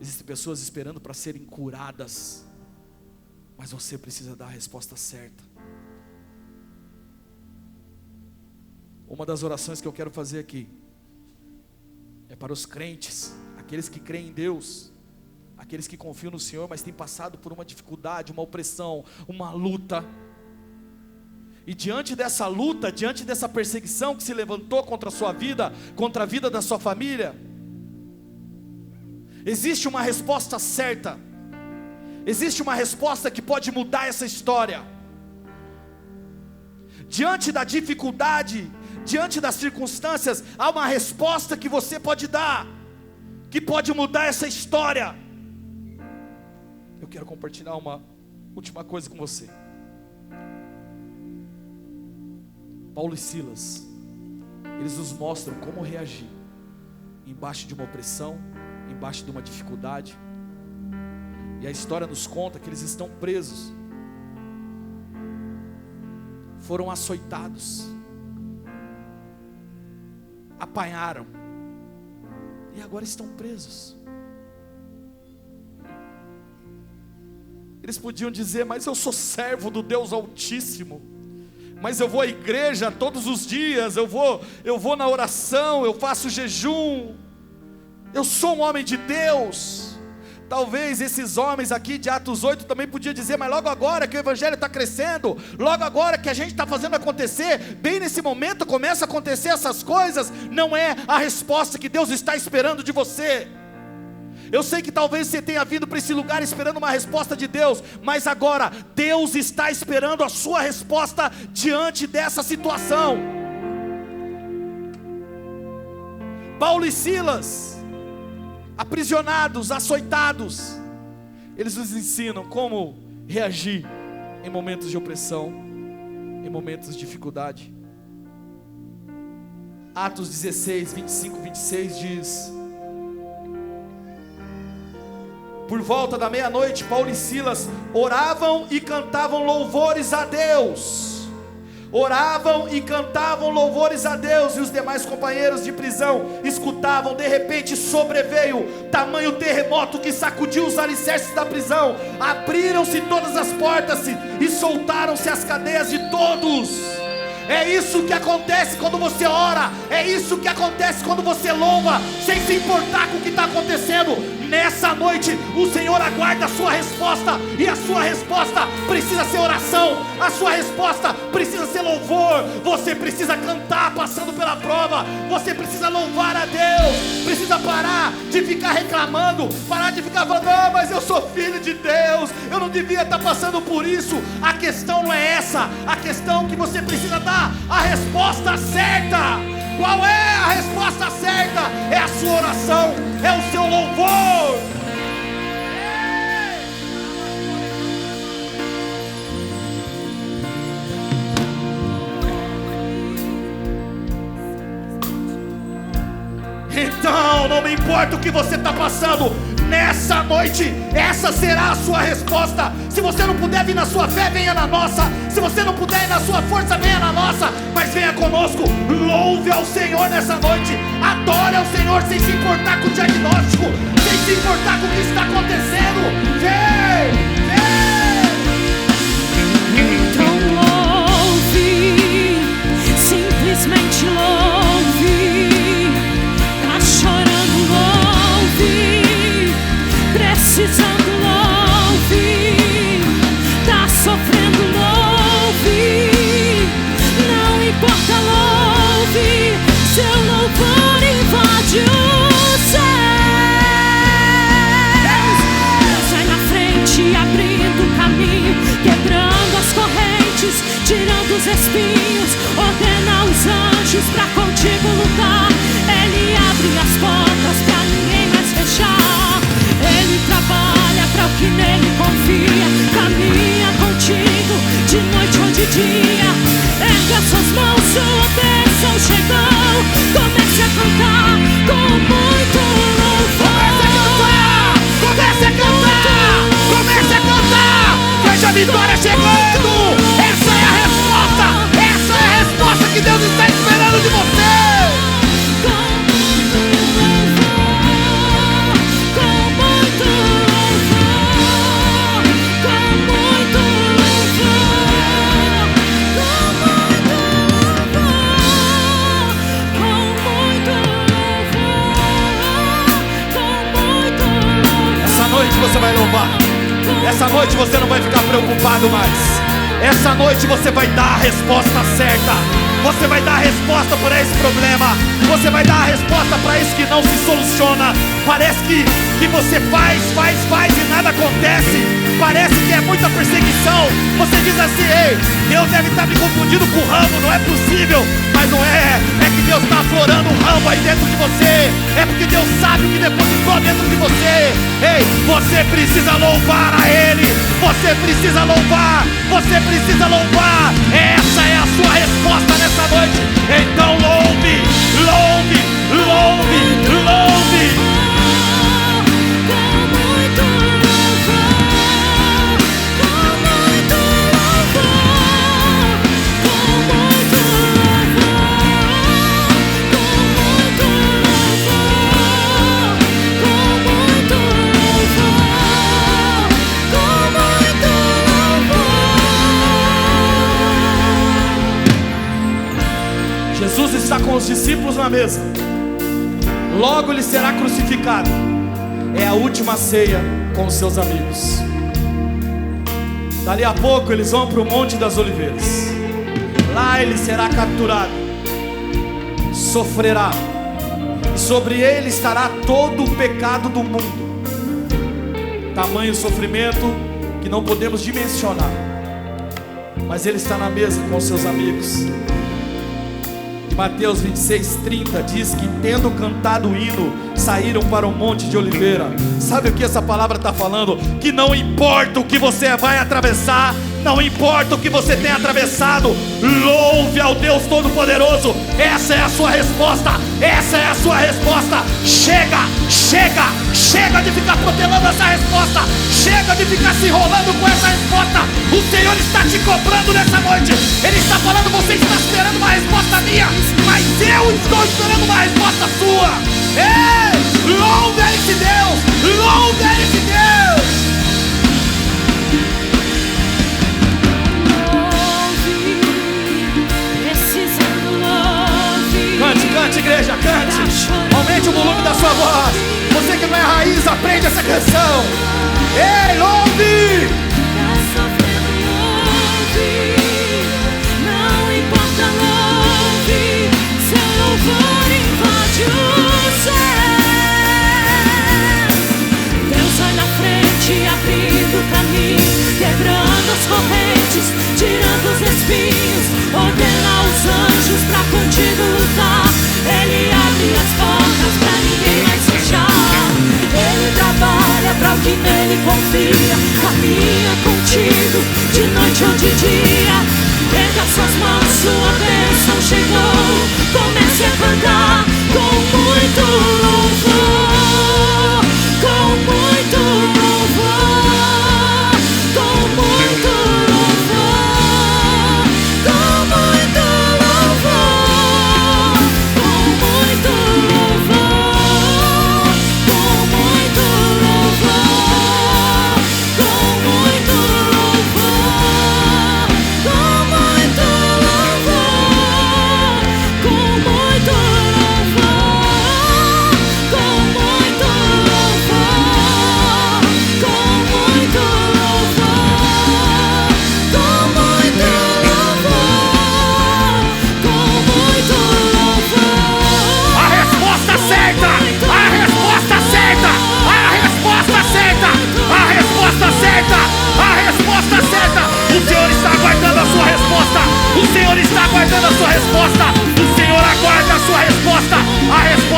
Existem pessoas esperando para serem curadas. Mas você precisa dar a resposta certa. Uma das orações que eu quero fazer aqui é para os crentes, aqueles que creem em Deus, aqueles que confiam no Senhor, mas têm passado por uma dificuldade, uma opressão, uma luta. E diante dessa luta, diante dessa perseguição que se levantou contra a sua vida, contra a vida da sua família, existe uma resposta certa. Existe uma resposta que pode mudar essa história. Diante da dificuldade, diante das circunstâncias, há uma resposta que você pode dar, que pode mudar essa história. Eu quero compartilhar uma última coisa com você. Paulo e Silas, eles nos mostram como reagir embaixo de uma opressão, embaixo de uma dificuldade. E a história nos conta que eles estão presos, foram açoitados, apanharam e agora estão presos. Eles podiam dizer: mas eu sou servo do Deus Altíssimo, mas eu vou à igreja todos os dias, eu vou na oração, eu faço jejum, eu sou um homem de Deus. Talvez esses homens aqui de Atos 8 também podiam dizer: mas logo agora que o evangelho está crescendo, logo agora que a gente está fazendo acontecer, bem nesse momento começa a acontecer essas coisas, não é a resposta que Deus está esperando de você. Eu sei que talvez você tenha vindo para esse lugar esperando uma resposta de Deus, mas agora Deus está esperando a sua resposta diante dessa situação. Paulo e Silas, aprisionados, açoitados, eles nos ensinam como reagir em momentos de opressão, em momentos de dificuldade. Atos 16, 25, 26 diz: por volta da meia-noite, Paulo e Silas oravam e cantavam louvores a Deus. Oravam e cantavam louvores a Deus. E os demais companheiros de prisão escutavam. De repente sobreveio tamanho terremoto que sacudiu os alicerces da prisão. Abriram-se todas as portas e soltaram-se as cadeias de todos. É isso que acontece quando você ora. É isso que acontece quando você louva, sem se importar com o que está acontecendo. Nessa noite o Senhor aguarda a sua resposta. E a sua resposta precisa ser oração. A sua resposta precisa ser louvor. Você precisa cantar passando pela prova. Você precisa louvar a Deus. Precisa parar de ficar reclamando. Parar de ficar falando: ah, mas eu sou filho de Deus, eu não devia estar passando por isso. A questão não é essa. A questão é que você precisa dar a resposta certa. Qual é a resposta certa? É a sua oração, é o seu louvor. Então, não me importa o que você está passando, nessa noite, essa será a sua resposta. Se você não puder vir na sua fé, venha na nossa. Se você não puder ir na sua força, venha na nossa. Mas venha conosco, louve ao Senhor nessa noite. Adore ao Senhor sem se importar com o diagnóstico, sem se importar com o que está acontecendo. Vem, vem. Então louve, simplesmente louve. Tá chorando, louve. Precisando, louve. Tá sofrendo, louve. Não importa, louve. Seu louvor invade o céu. Deus vai na frente, abrindo o caminho, quebrando as correntes, tirando os espinhos, ordena os anjos pra contigo lutar. Ele abre as portas pra ninguém mais fechar. Ele trabalha pra o que nele confia, caminha contigo de noite ou de dia. Erga suas mãos, sua bênção chegou. Comece a cantar com muito louvor. Comece a cantar, comece a cantar. Veja a vitória chegando. Essa é a resposta, essa é a resposta que Deus está esperando de você. Você vai louvar. Essa noite você não vai ficar preocupado mais. Essa noite você vai dar a resposta certa. Você vai dar a resposta para esse problema. Você vai dar a resposta para isso que não se soluciona. Parece que você faz e nada acontece. Parece que é muita perseguição. Você diz assim: ei, Deus deve estar me confundindo com o ramo. Não é possível. Mas não é. É que Deus está aflorando um ramo aí dentro de você. É porque Deus sabe o que depositou dentro de você. Ei, você precisa louvar a Ele. Você precisa louvar. Você precisa louvar. Essa é a sua resposta nessa noite. Então louve, louve, louve, louve. Jesus está com os discípulos na mesa. Logo ele será crucificado. É a última ceia com os seus amigos. Dali a pouco eles vão para o Monte das Oliveiras. Lá ele será capturado, sofrerá, e sobre ele estará todo o pecado do mundo. Tamanho sofrimento que não podemos dimensionar. Mas ele está na mesa com os seus amigos. Mateus 26:30 diz que, tendo cantado o hino, saíram para o Monte de Oliveira. Sabe o que essa palavra está falando? Que não importa o que você vai atravessar, não importa o que você tem atravessado, louve ao Deus Todo-Poderoso. Essa é a sua resposta. Essa é a sua resposta. Chega, chega, chega de ficar protelando essa resposta. Chega de ficar se enrolando com essa resposta. O Senhor está te cobrando nessa noite. Ele está falando: você está esperando uma resposta minha, mas eu estou esperando uma resposta sua. Ei, louve a esse Deus, louve a esse Deus. Cante, cante, igreja, cante. Aumente o volume da sua voz. Você que não é raiz, aprende essa canção. Ei, louve! Não importa, louve. Seu louvor invade o céu. Deus vai na frente, abrindo o caminho, quebrando as correntes, tirando os espinhos, ordena os anjos pra contigo lutar. Ele abre as portas pra ninguém mais fechar. Ele trabalha pra o que nele confia, caminha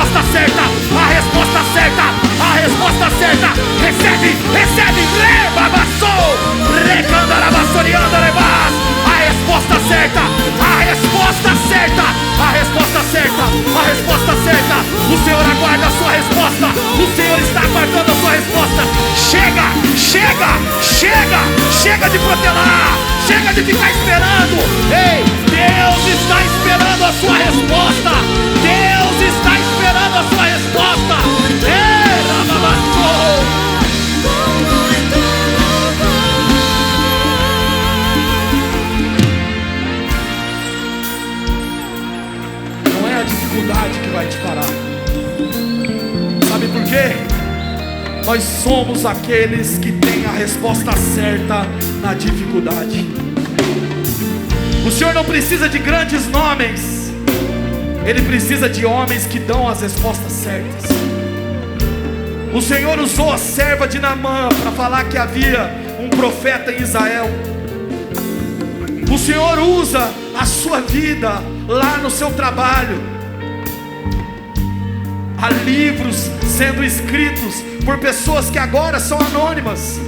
resposta certa, a resposta certa, a resposta certa. Recebe, recebe, rebabassou, recandarabassoriandarebas. A resposta certa, a resposta certa, a resposta certa, a resposta certa. O Senhor aguarda a sua resposta, o Senhor está aguardando a sua resposta. Chega, chega, chega, chega de protelar, chega de ficar esperando. Ei, Deus está esperando a sua resposta, Deus está esperando a sua resposta. Ei, rababassou. Que vai te parar. Sabe por quê? Nós somos aqueles que têm a resposta certa na dificuldade. O Senhor não precisa de grandes nomes, Ele precisa de homens que dão as respostas certas. O Senhor usou a serva de Naamã para falar que havia um profeta em Israel. O Senhor usa a sua vida lá no seu trabalho. Há livros sendo escritos por pessoas que agora são anônimas.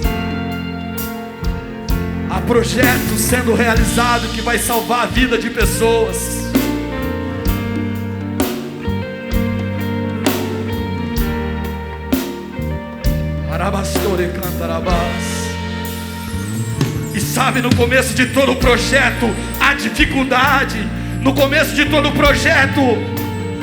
Há projetos sendo realizados que vai salvar a vida de pessoas. E sabe, no começo de todo o projeto há dificuldade. No começo de todo o projeto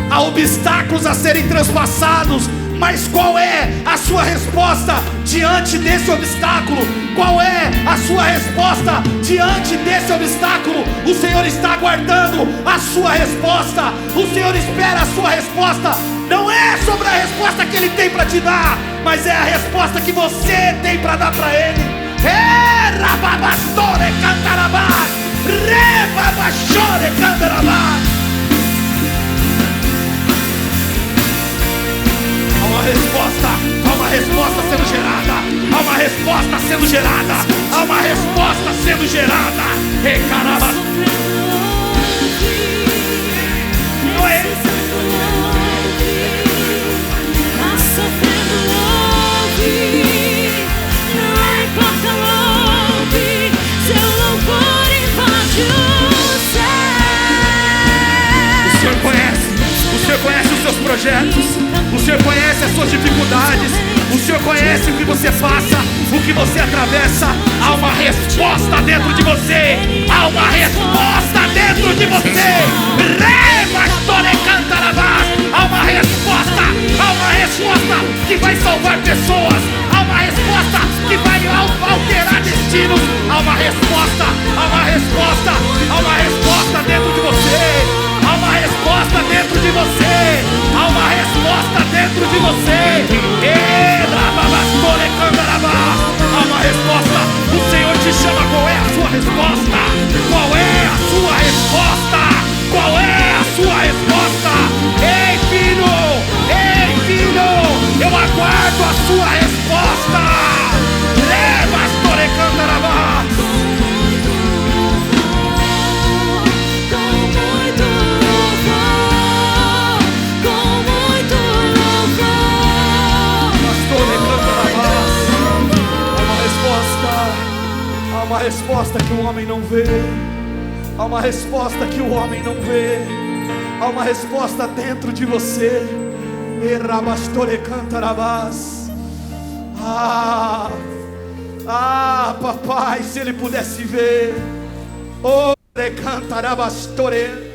há obstáculos a serem transpassados, mas qual é a sua resposta diante desse obstáculo? Qual é a sua resposta diante desse obstáculo? O Senhor está aguardando a sua resposta, o Senhor espera a sua resposta. Não é sobre a resposta que Ele tem para te dar, mas é a resposta que você tem para dar para Ele. Rababastore cantarabás, rebabachore cantarabás. Há uma resposta sendo gerada, há uma resposta sendo gerada, há uma resposta sendo gerada. Recaraba. Não é? Não importa onde, seu louvor invade o céu. O Senhor conhece os seus projetos, o Senhor conhece as suas dificuldades, o Senhor conhece o que você passa, o que você atravessa. Há uma resposta dentro de você, há uma resposta dentro de você. Há uma resposta que vai salvar pessoas, há uma resposta que vai alterar destinos, há uma resposta, há uma resposta, há uma resposta dentro de você. Há uma resposta dentro de você, há uma resposta dentro de você. Há uma resposta. O Senhor te chama. Qual é a sua resposta? Qual é a sua resposta? Qual é a sua resposta? Ei filho, eu aguardo a sua resposta. Leva as torecandarabás. Há uma resposta que o homem não vê. Há uma resposta que o homem não vê. Há uma resposta dentro de você. Papai, se ele pudesse ver. Oh, recantarabastore.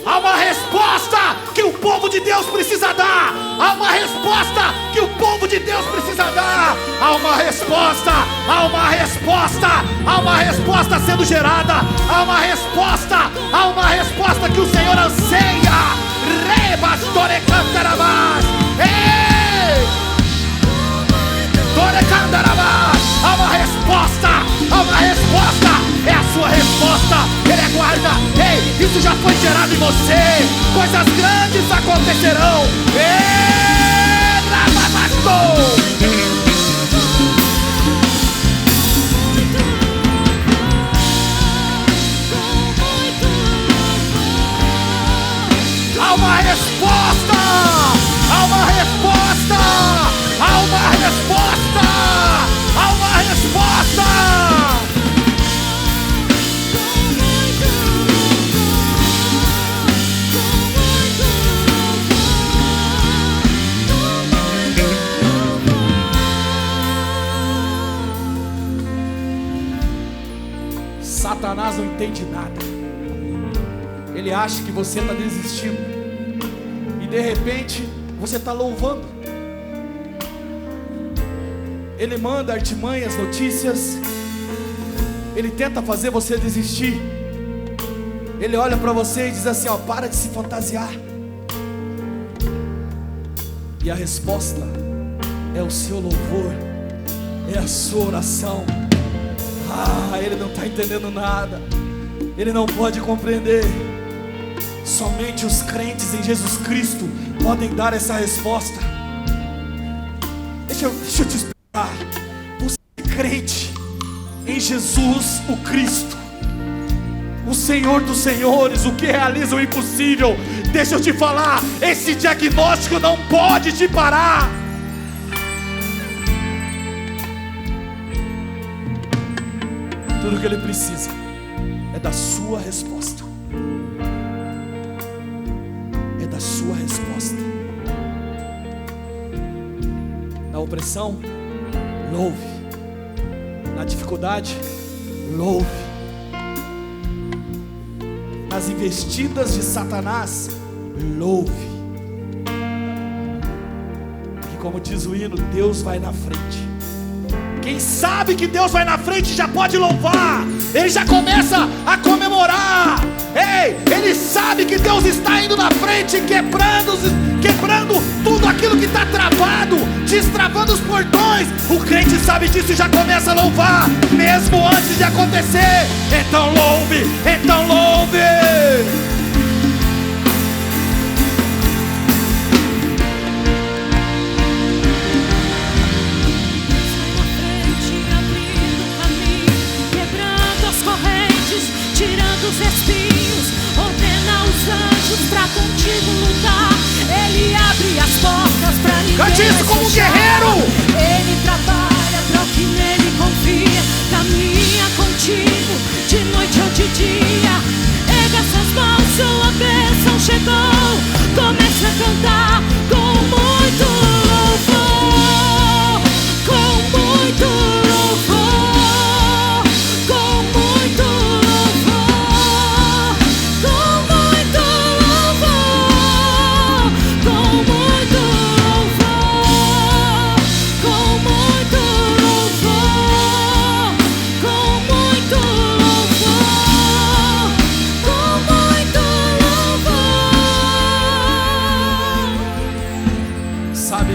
Há uma resposta que o povo de Deus precisa dar. Há uma resposta que o povo de Deus precisa dar. Há uma resposta, há uma resposta, há uma resposta sendo gerada. Há uma resposta que o Senhor anseia. Rebastore cantarabás. já foi gerado em você. Coisas grandes acontecerão. Há uma resposta! Há uma resposta! Há uma resposta! Há uma resposta! Satanás não entende nada. Ele acha que você está desistindo, e de repente você está louvando. Ele manda artimanhas, notícias. Ele tenta fazer você desistir. Ele olha para você e diz assim, ó, para de se fantasiar. E a resposta é o seu louvor, é a sua oração. Ele não está entendendo nada. Ele não pode compreender. Somente os crentes em Jesus Cristo podem dar essa resposta. Deixa eu te explicar. Você é crente em Jesus o Cristo, o Senhor dos Senhores, o que realiza o impossível. Deixa eu te falar, esse diagnóstico não pode te parar. Tudo que ele precisa é da sua resposta. É da sua resposta. Na opressão, louve. Na dificuldade, louve. Nas investidas de Satanás, louve. Porque como diz o hino, Deus vai na frente. Quem sabe que Deus vai na frente já pode louvar. Ele já começa a comemorar. Ei, ele sabe que Deus está indo na frente, quebrando tudo aquilo que está travado, destravando os portões. O crente sabe disso e já começa a louvar, mesmo antes de acontecer. Então louve, então louve. Tirando os espinhos, ordena os anjos pra contigo lutar. Ele abre as portas pra ninguém. Cante isso como um guerreiro. Ele trabalha para o que nele confia. Caminha contigo de noite ou de dia. Erga suas mãos, sua bênção chegou. Comece a cantar com muito louvor, com muito louvor.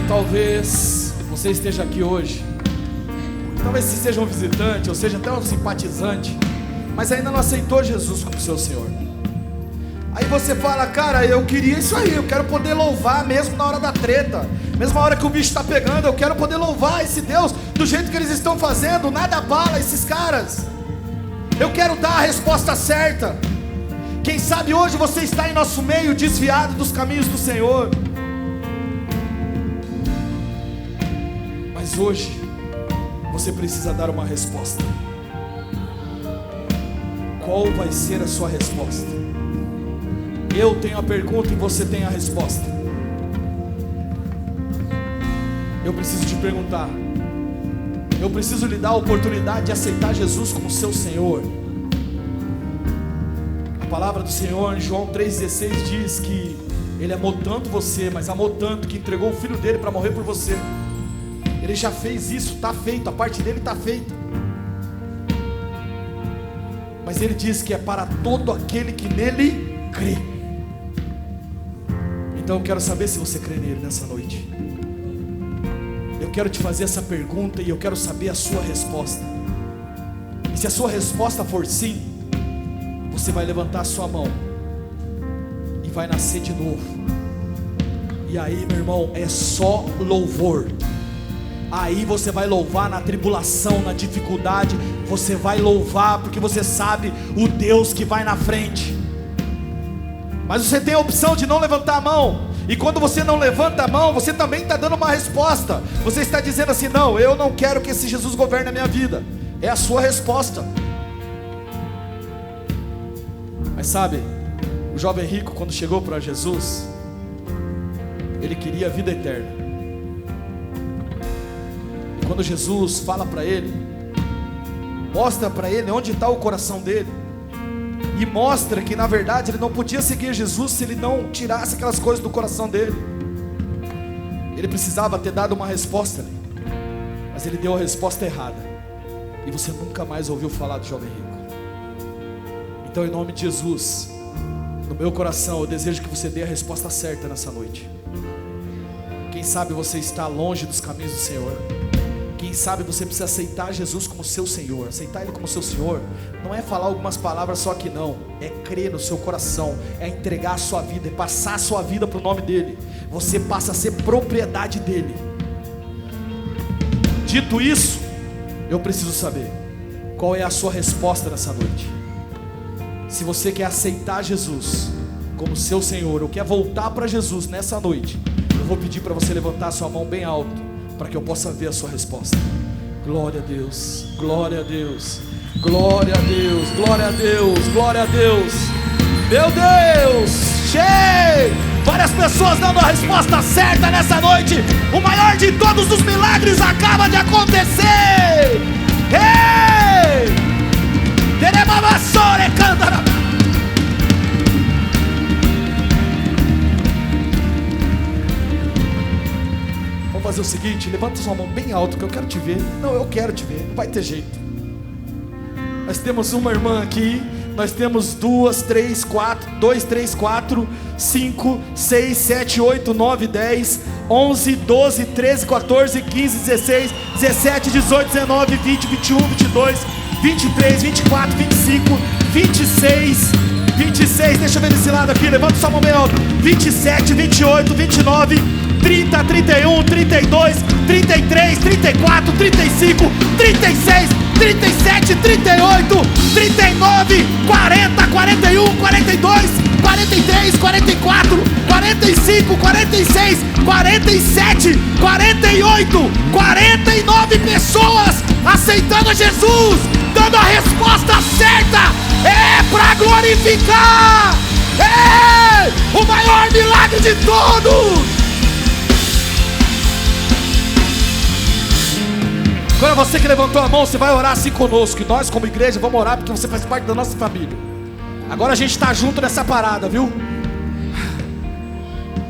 Talvez você esteja aqui hoje, talvez você seja um visitante, ou seja até um simpatizante, mas ainda não aceitou Jesus como seu Senhor. Aí você fala, cara, eu queria isso aí, eu quero poder louvar mesmo na hora da treta, mesmo na hora que o bicho está pegando, eu quero poder louvar esse Deus do jeito que eles estão fazendo, nada abala esses caras. Eu quero dar a resposta certa. Quem sabe hoje você está em nosso meio desviado dos caminhos do Senhor. Mas hoje você precisa dar uma resposta. Qual vai ser a sua resposta? Eu tenho a pergunta e você tem a resposta. Eu preciso te perguntar. Eu preciso lhe dar a oportunidade de aceitar Jesus como seu Senhor. A palavra do Senhor em João 3,16 diz que Ele amou tanto você, mas amou tanto que entregou o Filho dele para morrer por você. Ele já fez isso, está feito, a parte dele está feita. Mas Ele diz que é para todo aquele que nele crê. Então eu quero saber se você crê nele nessa noite. Eu quero te fazer essa pergunta e eu quero saber a sua resposta. E se a sua resposta for sim, você vai levantar a sua mão e vai nascer de novo. E aí, meu irmão, é só louvor. Aí você vai louvar na tribulação, na dificuldade. Você vai louvar porque você sabe o Deus que vai na frente. Mas você tem a opção de não levantar a mão. E quando você não levanta a mão, você também está dando uma resposta. Você está dizendo assim: não, eu não quero que esse Jesus governe a minha vida. É a sua resposta. Mas sabe, o jovem rico, quando chegou para Jesus, ele queria a vida eterna. E quando Jesus fala para ele, mostra para ele onde está o coração dele, e mostra que na verdade ele não podia seguir Jesus se ele não tirasse aquelas coisas do coração dele. Ele precisava ter dado uma resposta ali, mas ele deu a resposta errada, e você nunca mais ouviu falar do jovem rico. Então, em nome de Jesus, no meu coração eu desejo que você dê a resposta certa nessa noite. Quem sabe você está longe dos caminhos do Senhor. Quem sabe você precisa aceitar Jesus como seu Senhor. Aceitar Ele como seu Senhor não é falar algumas palavras só que não. É crer no seu coração, é entregar a sua vida, é passar a sua vida para o nome dEle. Você passa a ser propriedade dEle. Dito isso, eu preciso saber qual é a sua resposta nessa noite. Se você quer aceitar Jesus como seu Senhor, ou quer voltar para Jesus nessa noite, eu vou pedir para você levantar a sua mão bem alto, para que eu possa ver a sua resposta. Glória a Deus, glória a Deus, glória a Deus, glória a Deus, glória a Deus. Meu Deus, cheio! Várias pessoas dando a resposta certa nessa noite. O maior de todos os milagres acaba de acontecer. Ei! Teremamassore cantara. Vamos fazer o seguinte, levanta sua mão bem alto que eu quero te ver. Não, eu quero te ver, não vai ter jeito. Nós temos uma irmã aqui. Nós temos 2, 3, 4, 5, 6, 7, 8, 9, 10, 11, 12, 13, 14, 15, 16, 17, 18, 19, 20, 21, 22, 23, 24, 25, 26, 26, deixa eu ver desse lado aqui, levanta sua mão bem alto, 27, 28, 29, 30, 31, 32, 33, 34, 35, 36, 37, 38, 39, 40, 41, 42, 43, 44, 45, 46, 47, 48, 49 pessoas aceitando Jesus, dando a resposta certa. É para glorificar. É o maior milagre de todos. Agora você que levantou a mão, você vai orar assim conosco. E nós como igreja vamos orar porque você faz parte da nossa família. Agora a gente está junto nessa parada, viu?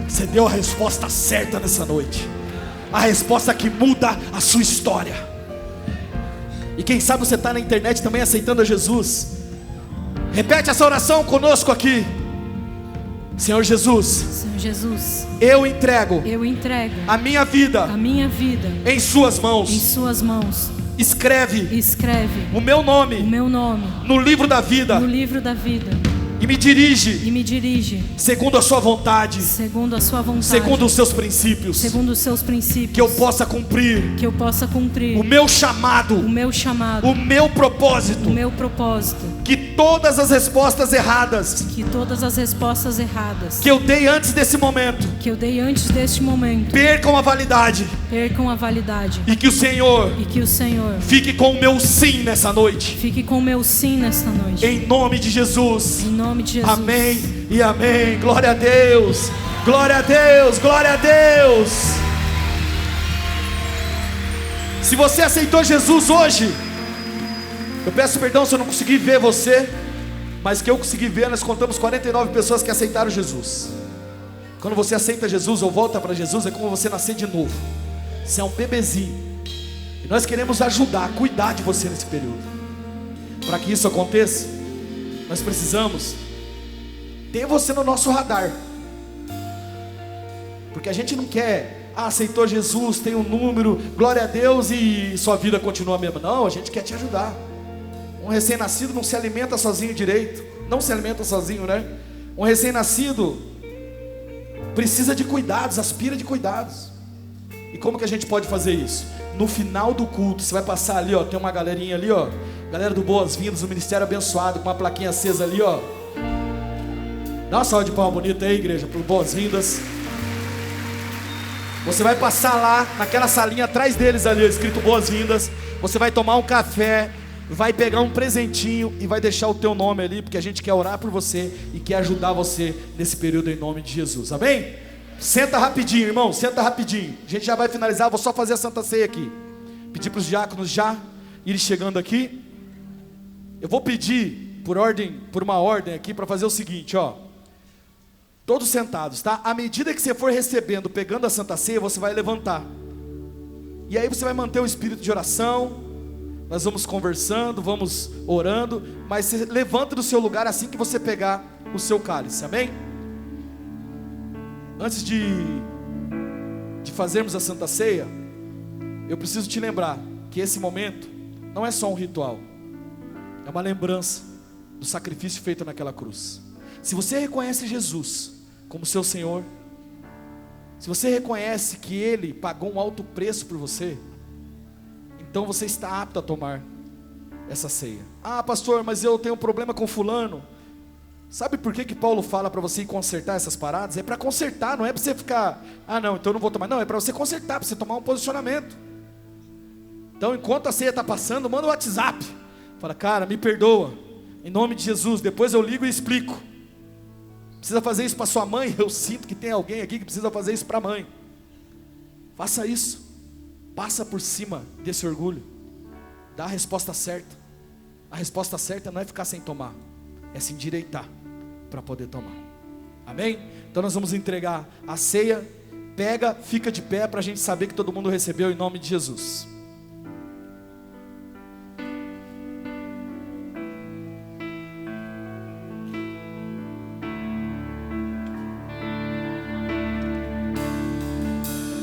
Você deu a resposta certa nessa noite. A resposta que muda a sua história. E quem sabe você está na internet também aceitando a Jesus. Repete essa oração conosco aqui. Senhor Jesus, Senhor Jesus, eu entrego a minha vida em suas mãos. Escreve o meu nome no livro da vida. E me dirige segundo a sua vontade, segundo os seus princípios, que eu possa cumprir o meu chamado, o meu propósito, que todas as respostas erradas que eu dei antes desse momento percam a validade, e que o Senhor fique com o meu sim nessa noite, em nome de Jesus. Amém e amém. Glória a Deus, glória a Deus, glória a Deus. Se você aceitou Jesus hoje, eu peço perdão se eu não consegui ver você, mas que eu consegui ver, nós contamos 49 pessoas que aceitaram Jesus. Quando você aceita Jesus ou volta para Jesus, é como você nascer de novo. Você é um bebezinho, e nós queremos ajudar, cuidar de você nesse período. Para que isso aconteça, nós precisamos ter você no nosso radar, porque a gente não quer, aceitou Jesus, tem um número, glória a Deus, e sua vida continua a mesma. Não, a gente quer te ajudar. Um recém-nascido não se alimenta sozinho direito, não se alimenta sozinho, né? Um recém-nascido, precisa de cuidados, aspira de cuidados. E como que a gente pode fazer isso? No final do culto, você vai passar ali, ó, tem uma galerinha ali, ó, galera do Boas-Vindas, o Ministério Abençoado, com uma plaquinha acesa ali, ó. Dá uma salva de palma bonita aí, igreja, por Boas-Vindas. Você vai passar lá, naquela salinha atrás deles ali, escrito Boas-Vindas. Você vai tomar um café, vai pegar um presentinho e vai deixar o teu nome ali, porque a gente quer orar por você e quer ajudar você nesse período em nome de Jesus, amém? Senta rapidinho, irmão, senta rapidinho. A gente já vai finalizar, vou só fazer a Santa Ceia aqui. Pedir para os diáconos já irem chegando aqui. Eu vou pedir por uma ordem aqui para fazer o seguinte, ó. Todos sentados, tá? À medida que você for recebendo, pegando a Santa Ceia, você vai levantar. E aí você vai manter o espírito de oração. Nós vamos conversando, vamos orando, mas você levanta do seu lugar assim que você pegar o seu cálice, amém? Antes de fazermos a Santa Ceia, eu preciso te lembrar que esse momento não é só um ritual, é uma lembrança do sacrifício feito naquela cruz. Se você reconhece Jesus como seu Senhor, se você reconhece que Ele pagou um alto preço por você, então você está apto a tomar essa ceia. Ah, pastor, mas eu tenho um problema com fulano. Sabe por que Paulo fala para você ir consertar essas paradas? É para consertar, não é para você ficar, ah não, então eu não vou tomar. Não, é para você consertar, para você tomar um posicionamento. Então enquanto a ceia está passando, manda um WhatsApp. Fala, cara, me perdoa, em nome de Jesus. Depois eu ligo e explico. Precisa fazer isso para sua mãe? Eu sinto que tem alguém aqui que precisa fazer isso para a mãe. Faça isso. Passa por cima desse orgulho. Dá a resposta certa. A resposta certa não é ficar sem tomar, é se endireitar para poder tomar. Amém? Então nós vamos entregar a ceia. Pega, fica de pé para a gente saber que todo mundo recebeu em nome de Jesus.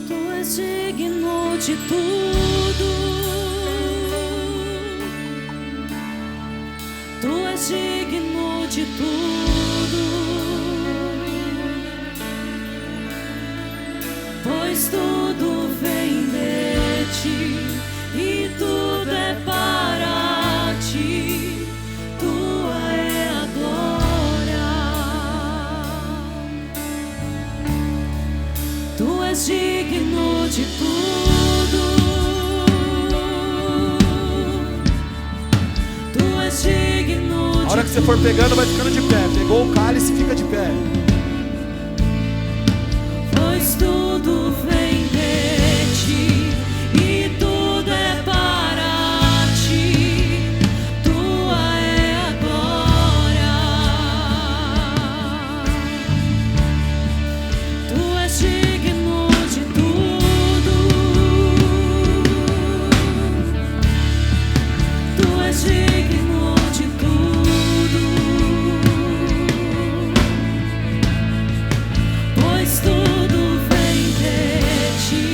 Tu és digno de tudo. Tu és digno de tudo, pois tudo vem de ti e tudo é para ti. Tua é a glória. Tu és digno de tudo. Tu és digno. A hora que você for pegando, vai ficando de pé. Pegou o cálice, fica de pé. Pois tudo vem de ti e tudo é para ti. Tua é a glória. Tu és digno de tudo. Tu és digno de tudo. Pois tudo vem de ti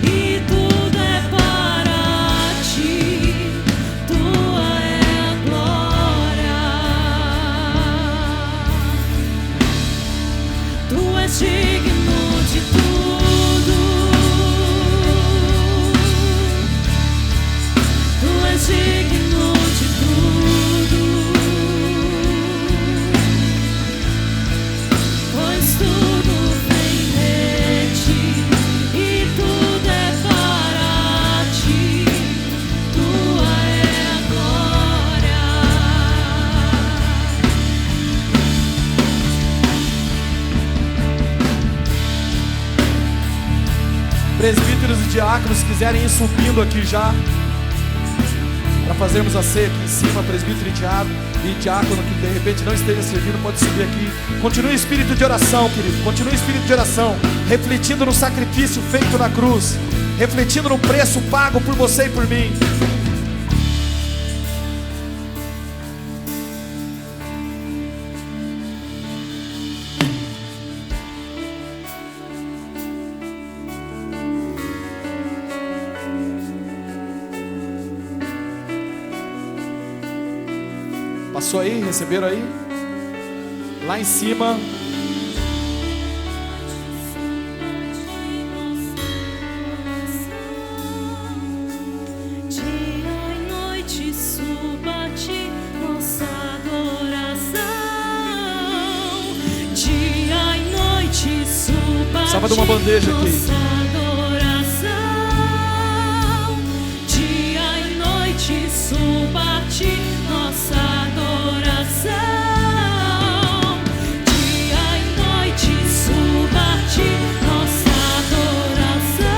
e tudo é para ti. Tua é a glória. Tu és digno de tudo. Tu és digno de tudo. Pois tudo vem de ti e tudo é para ti. Tua é a glória. Presbíteros e diáconos, se quiserem ir subindo aqui já, para fazermos a ceia aqui em cima. Presbítero e diácono que de repente não esteja servindo, pode subir aqui. Continue em espírito de oração, querido. Continue em espírito de oração, refletindo no sacrifício feito na cruz, refletindo no preço pago por você e por mim. Passou aí? Receberam aí? Lá em cima. precisava de uma bandeja aqui. Dia e noite suba a ti nossa adoração. Dia e noite suba a ti nossa adoração.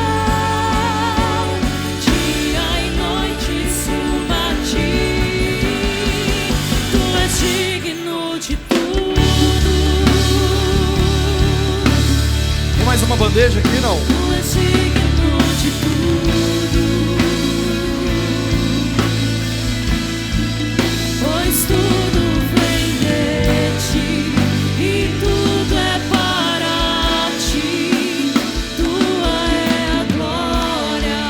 Dia e noite suba a ti. Tu és digno de tudo. Tem mais uma bandeja aqui, não? Tu és digno de tudo. Pois tudo vem de ti e tudo é para ti. Tua é a glória.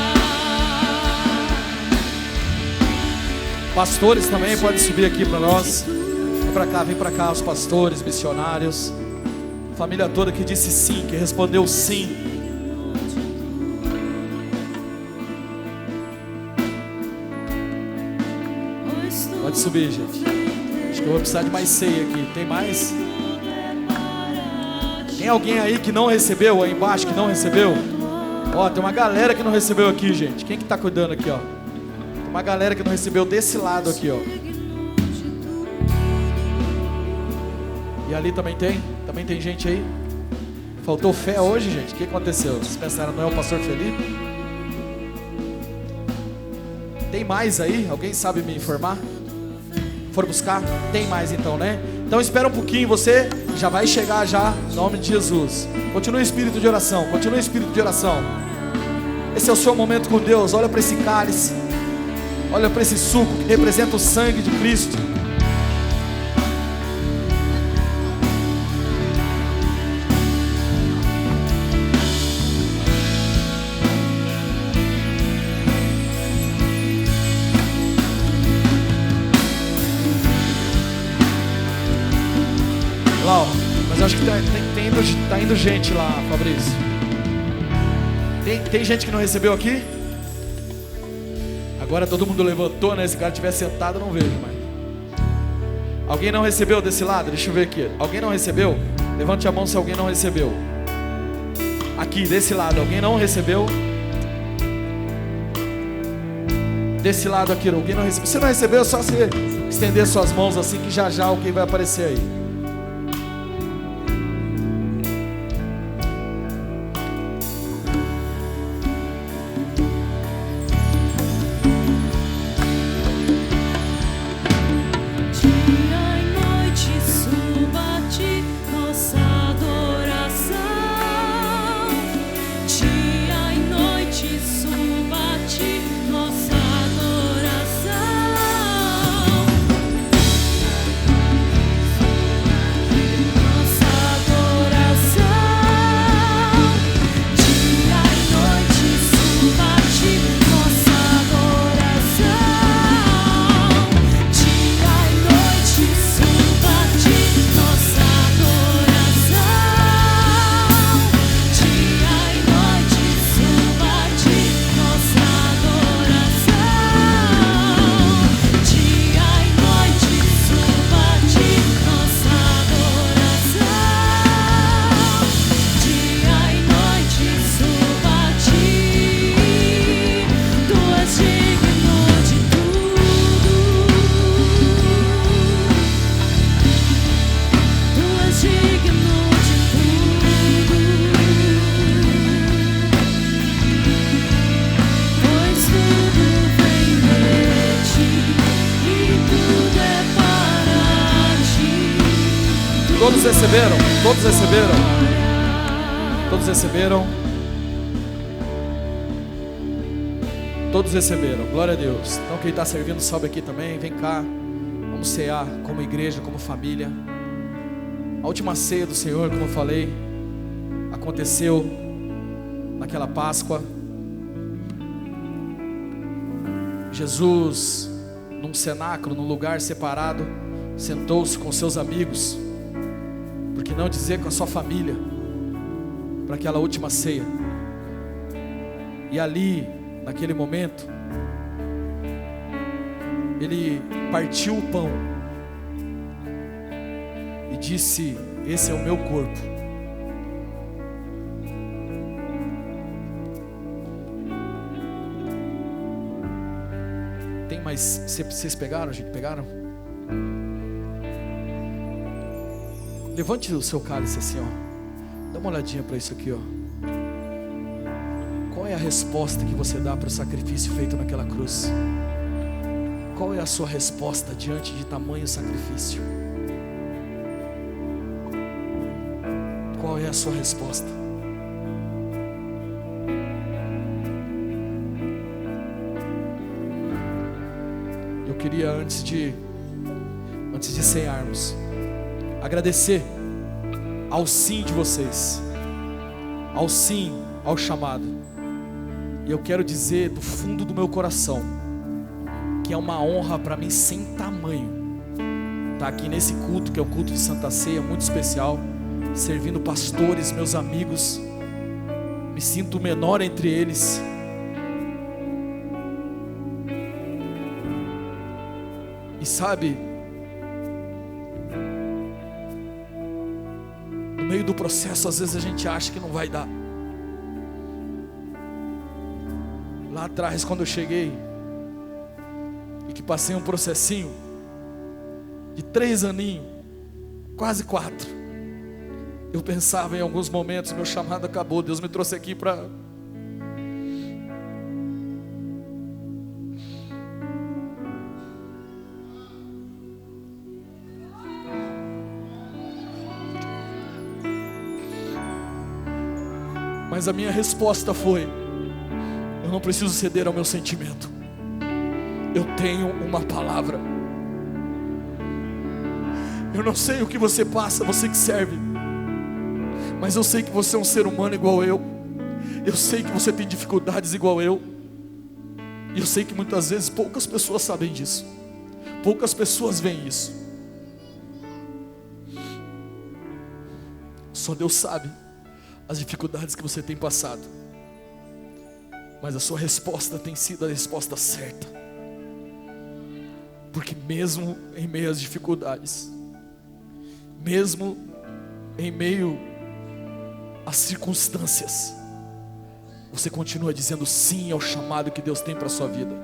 Pastores também podem subir aqui para nós. Vem para cá os pastores, missionários. Família toda que disse sim, que respondeu sim. Pode subir, gente. Acho que eu vou precisar de mais ceia aqui. Tem mais? Tem alguém aí que não recebeu, aí embaixo que não recebeu? Ó, tem uma galera que não recebeu aqui, gente. Quem que tá cuidando aqui, ó? Tem uma galera que não recebeu desse lado aqui, ó. E ali também tem? Também tem gente aí? Faltou fé hoje, gente? O que aconteceu? Vocês pensaram, não é o pastor Felipe? Tem mais aí? Alguém sabe me informar? Foram buscar? Tem mais então, né? Então espera um pouquinho, você já vai chegar já, em nome de Jesus. Continue em espírito de oração, continue em espírito de oração. Esse é o seu momento com Deus. Olha para esse cálice, olha para esse suco que representa o sangue de Cristo. Lá, ó. Mas eu acho que tá indo gente lá, Fabrício. Tem gente que não recebeu aqui? Agora todo mundo levantou, né? Se o cara estiver sentado, eu não vejo mais. Alguém não recebeu desse lado? Deixa eu ver aqui. Alguém não recebeu? Levante a mão se alguém não recebeu. Aqui, desse lado, alguém não recebeu? Desse lado aqui, alguém não recebeu? Se não recebeu, é só você estender suas mãos assim, que já já alguém vai aparecer aí. Todos receberam? Todos receberam? Todos receberam? Todos receberam, glória a Deus. Então quem está servindo sobe aqui também, vem cá. Vamos cear como igreja, como família. A última ceia do Senhor, como eu falei, aconteceu naquela Páscoa. Jesus, num cenáculo, num lugar separado, sentou-se com seus amigos, por que não dizer com a sua família, para aquela última ceia. E ali, naquele momento, ele partiu o pão e disse: esse é o meu corpo. Mas vocês pegaram, gente? Pegaram? Levante o seu cálice assim, ó. Dá uma olhadinha para isso aqui, ó. Qual é a resposta que você dá para o sacrifício feito naquela cruz? Qual é a sua resposta diante de tamanho sacrifício? Qual é a sua resposta? Eu queria antes de cearmos, agradecer ao sim de vocês, ao sim, ao chamado. E eu quero dizer do fundo do meu coração que é uma honra para mim sem tamanho estar aqui nesse culto, que é o culto de Santa Ceia, muito especial, servindo pastores, meus amigos. Me sinto o menor entre eles. E sabe, no meio do processo, às vezes a gente acha que não vai dar. Lá atrás, quando eu cheguei e que passei um processinho de 3 aninhos, quase 4, eu pensava em alguns momentos, meu chamado acabou, Deus me trouxe aqui para... Mas a minha resposta foi: eu não preciso ceder ao meu sentimento. Eu tenho uma palavra. Eu não sei o que você passa, você que serve, mas eu sei que você é um ser humano igual eu. Eu sei que você tem dificuldades igual eu. E eu sei que muitas vezes poucas pessoas sabem disso. Poucas pessoas veem isso. Só Deus sabe as dificuldades que você tem passado. Mas a sua resposta tem sido a resposta certa. Porque mesmo em meio às dificuldades, mesmo em meio às circunstâncias, você continua dizendo sim ao chamado que Deus tem para a sua vida.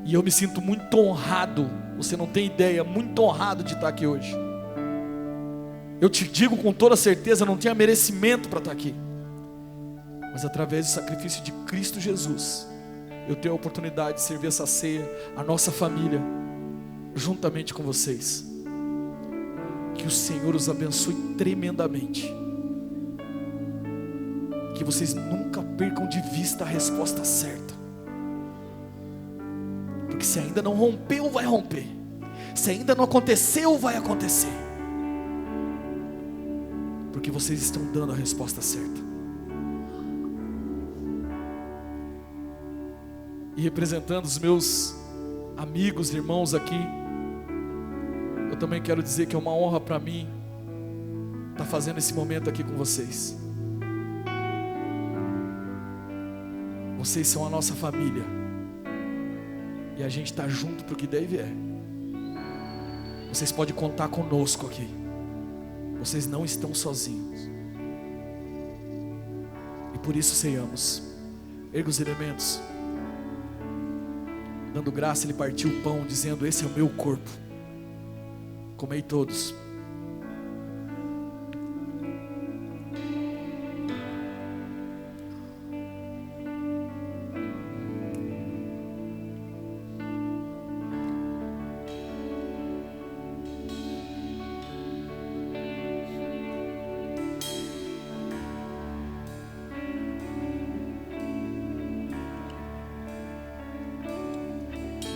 E eu me sinto muito honrado, você não tem ideia, muito honrado de estar aqui hoje. Eu te digo com toda certeza, não tinha merecimento para estar aqui, mas através do sacrifício de Cristo Jesus, eu tenho a oportunidade de servir essa ceia, a nossa família, juntamente com vocês. Que o Senhor os abençoe tremendamente. Que vocês nunca percam de vista a resposta certa. Porque se ainda não rompeu, vai romper. Se ainda não aconteceu, vai acontecer. Porque vocês estão dando a resposta certa. E representando os meus amigos, irmãos aqui, eu também quero dizer que é uma honra para mim estar fazendo esse momento aqui com vocês. Vocês são a nossa família. E a gente está junto para o que der e vier. Vocês podem contar conosco aqui. Vocês não estão sozinhos. E por isso ceiamos. Erga os elementos. Dando graça, ele partiu o pão, dizendo: esse é o meu corpo. Comei todos.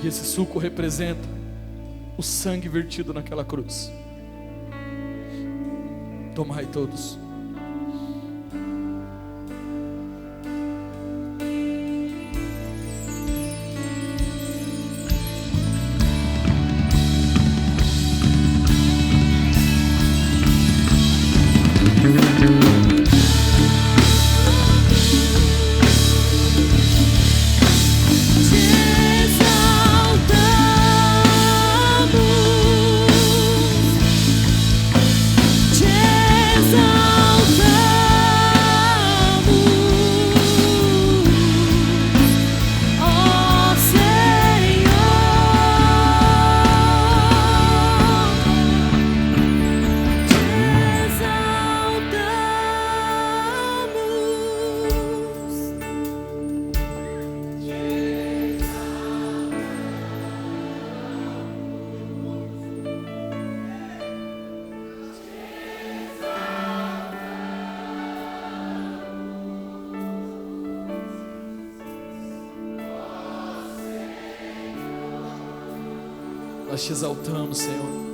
E esse suco representa o sangue vertido naquela cruz. Tomai todos. Te exaltamos. Nós te exaltamos, Senhor.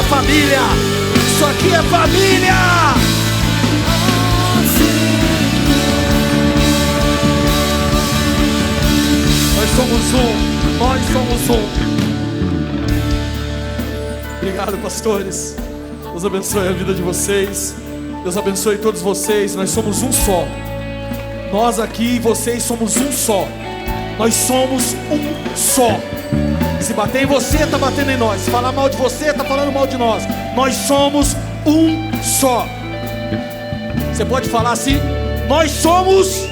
Família, isso aqui é família. Nós somos um. Obrigado, pastores. Deus abençoe a vida de vocês. Deus abençoe todos vocês. Nós somos um só. Nós aqui e vocês somos um só. Nós somos um só. Se bater em você, está batendo em nós. Se falar mal de você, está falando mal de nós. Nós somos um só. Você pode falar assim: nós somos.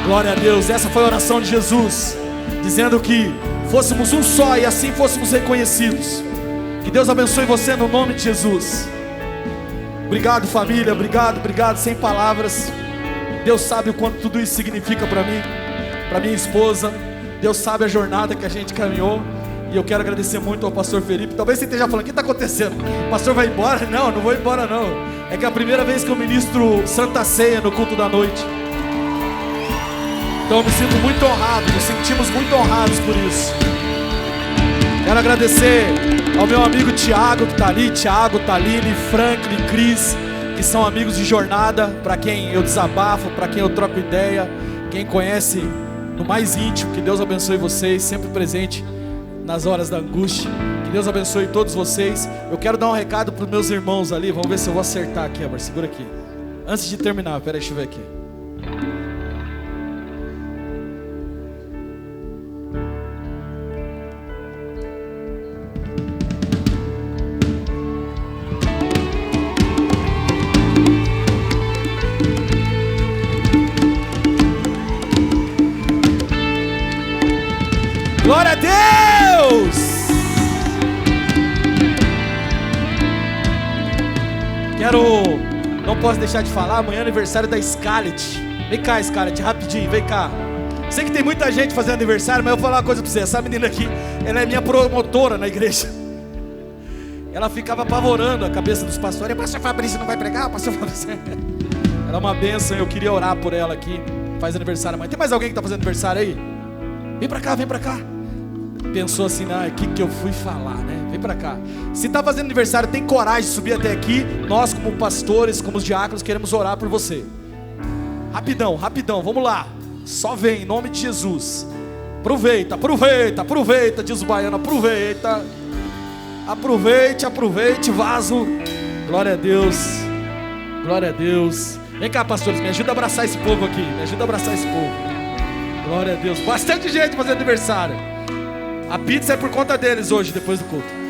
Glória a Deus. Essa foi a oração de Jesus, dizendo que fôssemos um só e assim fôssemos reconhecidos. Que Deus abençoe você no nome de Jesus. Obrigado, família. Obrigado. Sem palavras. Deus sabe o quanto tudo isso significa para mim, para minha esposa. Deus sabe a jornada que a gente caminhou. E eu quero agradecer muito ao pastor Felipe. Talvez você esteja falando: o que está acontecendo? O pastor vai embora? Não vou embora não. É que é a primeira vez que eu ministro Santa Ceia no culto da noite. Então eu me sinto muito honrado. Nos sentimos muito honrados por isso. Quero agradecer ao meu amigo Tiago, que está ali. Tiago, Taline, Franklin, Cris, que são amigos de jornada, para quem eu desabafo, para quem eu troco ideia, quem conhece no mais íntimo. Que Deus abençoe vocês, sempre presente nas horas da angústia. Que Deus abençoe todos vocês. Eu quero dar um recado para os meus irmãos ali. Vamos ver se eu vou acertar aqui, amor. Segura aqui. Antes de terminar, peraí, deixa eu ver aqui. Glória a Deus! Não posso deixar de falar, amanhã é aniversário da Scarlett. Vem cá, Scarlett, rapidinho, vem cá. Sei que tem muita gente fazendo aniversário, mas eu vou falar uma coisa pra você. Essa menina aqui, ela é minha promotora na igreja. Ela ficava apavorando a cabeça dos pastores. Pastor Fabrício não vai pregar? Pastor Fabrício. Ela é uma bênção, eu queria orar por ela aqui. Faz aniversário amanhã. Tem mais alguém que tá fazendo aniversário aí? Vem pra cá. Pensou assim: o que eu fui falar, né? Vem pra cá. Se tá fazendo aniversário, tem coragem de subir até aqui. Nós, como pastores, como os diáconos, queremos orar por você. Rapidão, rapidão, vamos lá. Só vem, em nome de Jesus. Aproveita, aproveita, aproveita, diz o baiano, aproveita. Aproveite, aproveite, vaso. Glória a Deus. Glória a Deus. Vem cá, pastores, me ajuda a abraçar esse povo aqui. Me ajuda a abraçar esse povo. Glória a Deus. Bastante gente fazendo aniversário. A pizza é por conta deles hoje, depois do culto.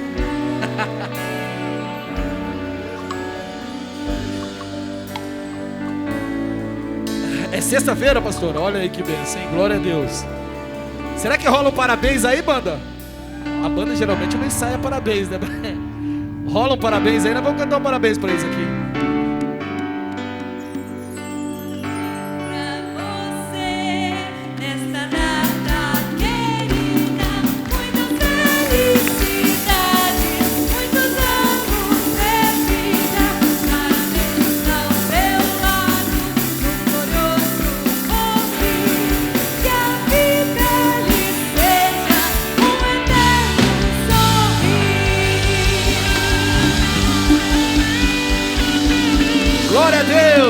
É sexta-feira, pastor? Olha aí que bênção, hein? Glória a Deus. Será que rola um parabéns aí, banda? A banda geralmente não ensaia parabéns, né? Rola um parabéns aí, nós vamos cantar um parabéns para eles aqui.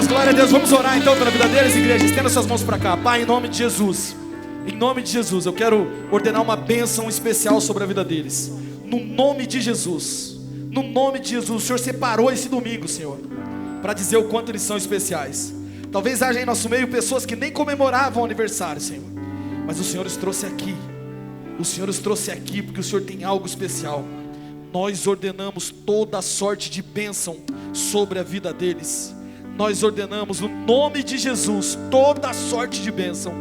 Glória a Deus, vamos orar então pela vida deles, igreja. Estenda suas mãos para cá. Pai, em nome de Jesus, eu quero ordenar uma bênção especial sobre a vida deles. No nome de Jesus, o Senhor separou esse domingo, Senhor, para dizer o quanto eles são especiais. Talvez haja em nosso meio pessoas que nem comemoravam o aniversário, Senhor, mas o Senhor os trouxe aqui. Porque o Senhor tem algo especial. Nós ordenamos toda sorte de bênção sobre a vida deles. Nós ordenamos no nome de Jesus toda sorte de bênção,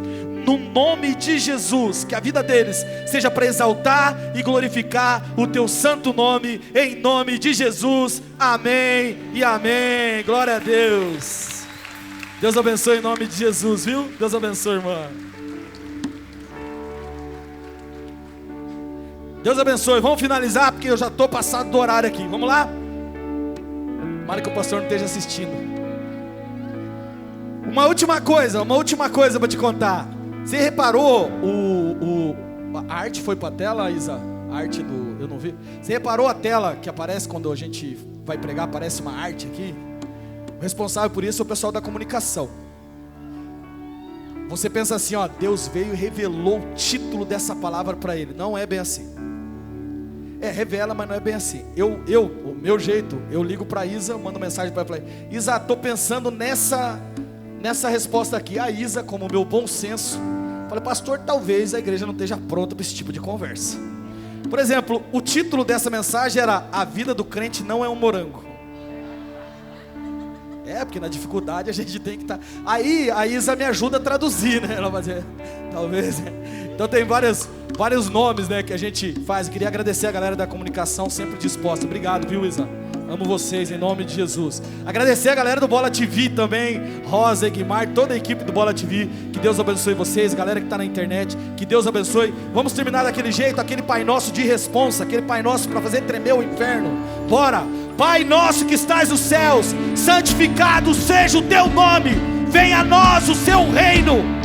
no nome de Jesus, que a vida deles seja para exaltar e glorificar o teu santo nome, em nome de Jesus, amém e amém. Glória a Deus. Deus abençoe em nome de Jesus, viu? Deus abençoe, irmã. Deus abençoe. Vamos finalizar porque eu já estou passado do horário aqui. Vamos lá? Tomara que o pastor não esteja assistindo. Uma última coisa para te contar. Você reparou a arte foi para a tela, Isa? A arte do... eu não vi. Você reparou a tela que aparece quando a gente vai pregar? Aparece uma arte aqui. O responsável por isso é o pessoal da comunicação. Você pensa assim, ó, Deus veio e revelou o título dessa palavra para ele. Não é bem assim. Revela, mas não é bem assim. O meu jeito, eu ligo para Isa, mando mensagem para ela, falei: Isa, estou pensando nessa resposta aqui. A Isa, como meu bom senso, falei: pastor, talvez a igreja não esteja pronta para esse tipo de conversa. Por exemplo, o título dessa mensagem era: a vida do crente não é um morango. Porque na dificuldade a gente tem que estar. Aí a Isa me ajuda a traduzir, né? Ela vai dizer, talvez. Então tem vários nomes, né, que a gente faz. Queria agradecer a galera da comunicação, sempre disposta. Obrigado, viu, Isa? Amo vocês em nome de Jesus. Agradecer a galera do Bola TV também, Rosa, Guimar, toda a equipe do Bola TV. Que Deus abençoe vocês, galera que está na internet, que Deus abençoe. Vamos terminar daquele jeito, aquele Pai Nosso de responsa, aquele Pai Nosso para fazer tremer o inferno. Bora! Pai nosso que estás nos céus, santificado seja o teu nome, venha a nós o seu reino.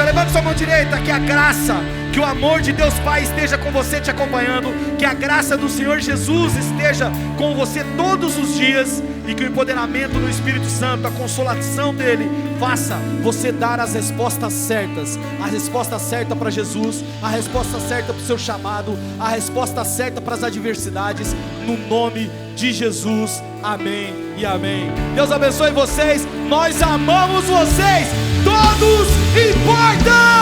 Levante sua mão direita, que a graça, que o amor de Deus Pai esteja com você, te acompanhando, que a graça do Senhor Jesus esteja com você todos os dias, e que o empoderamento do Espírito Santo, a consolação dele, faça você dar as respostas certas, a resposta certa para Jesus, a resposta certa para o seu chamado, a resposta certa para as adversidades, no nome de Jesus, amém e amém. Deus abençoe vocês, nós amamos vocês, todos importam!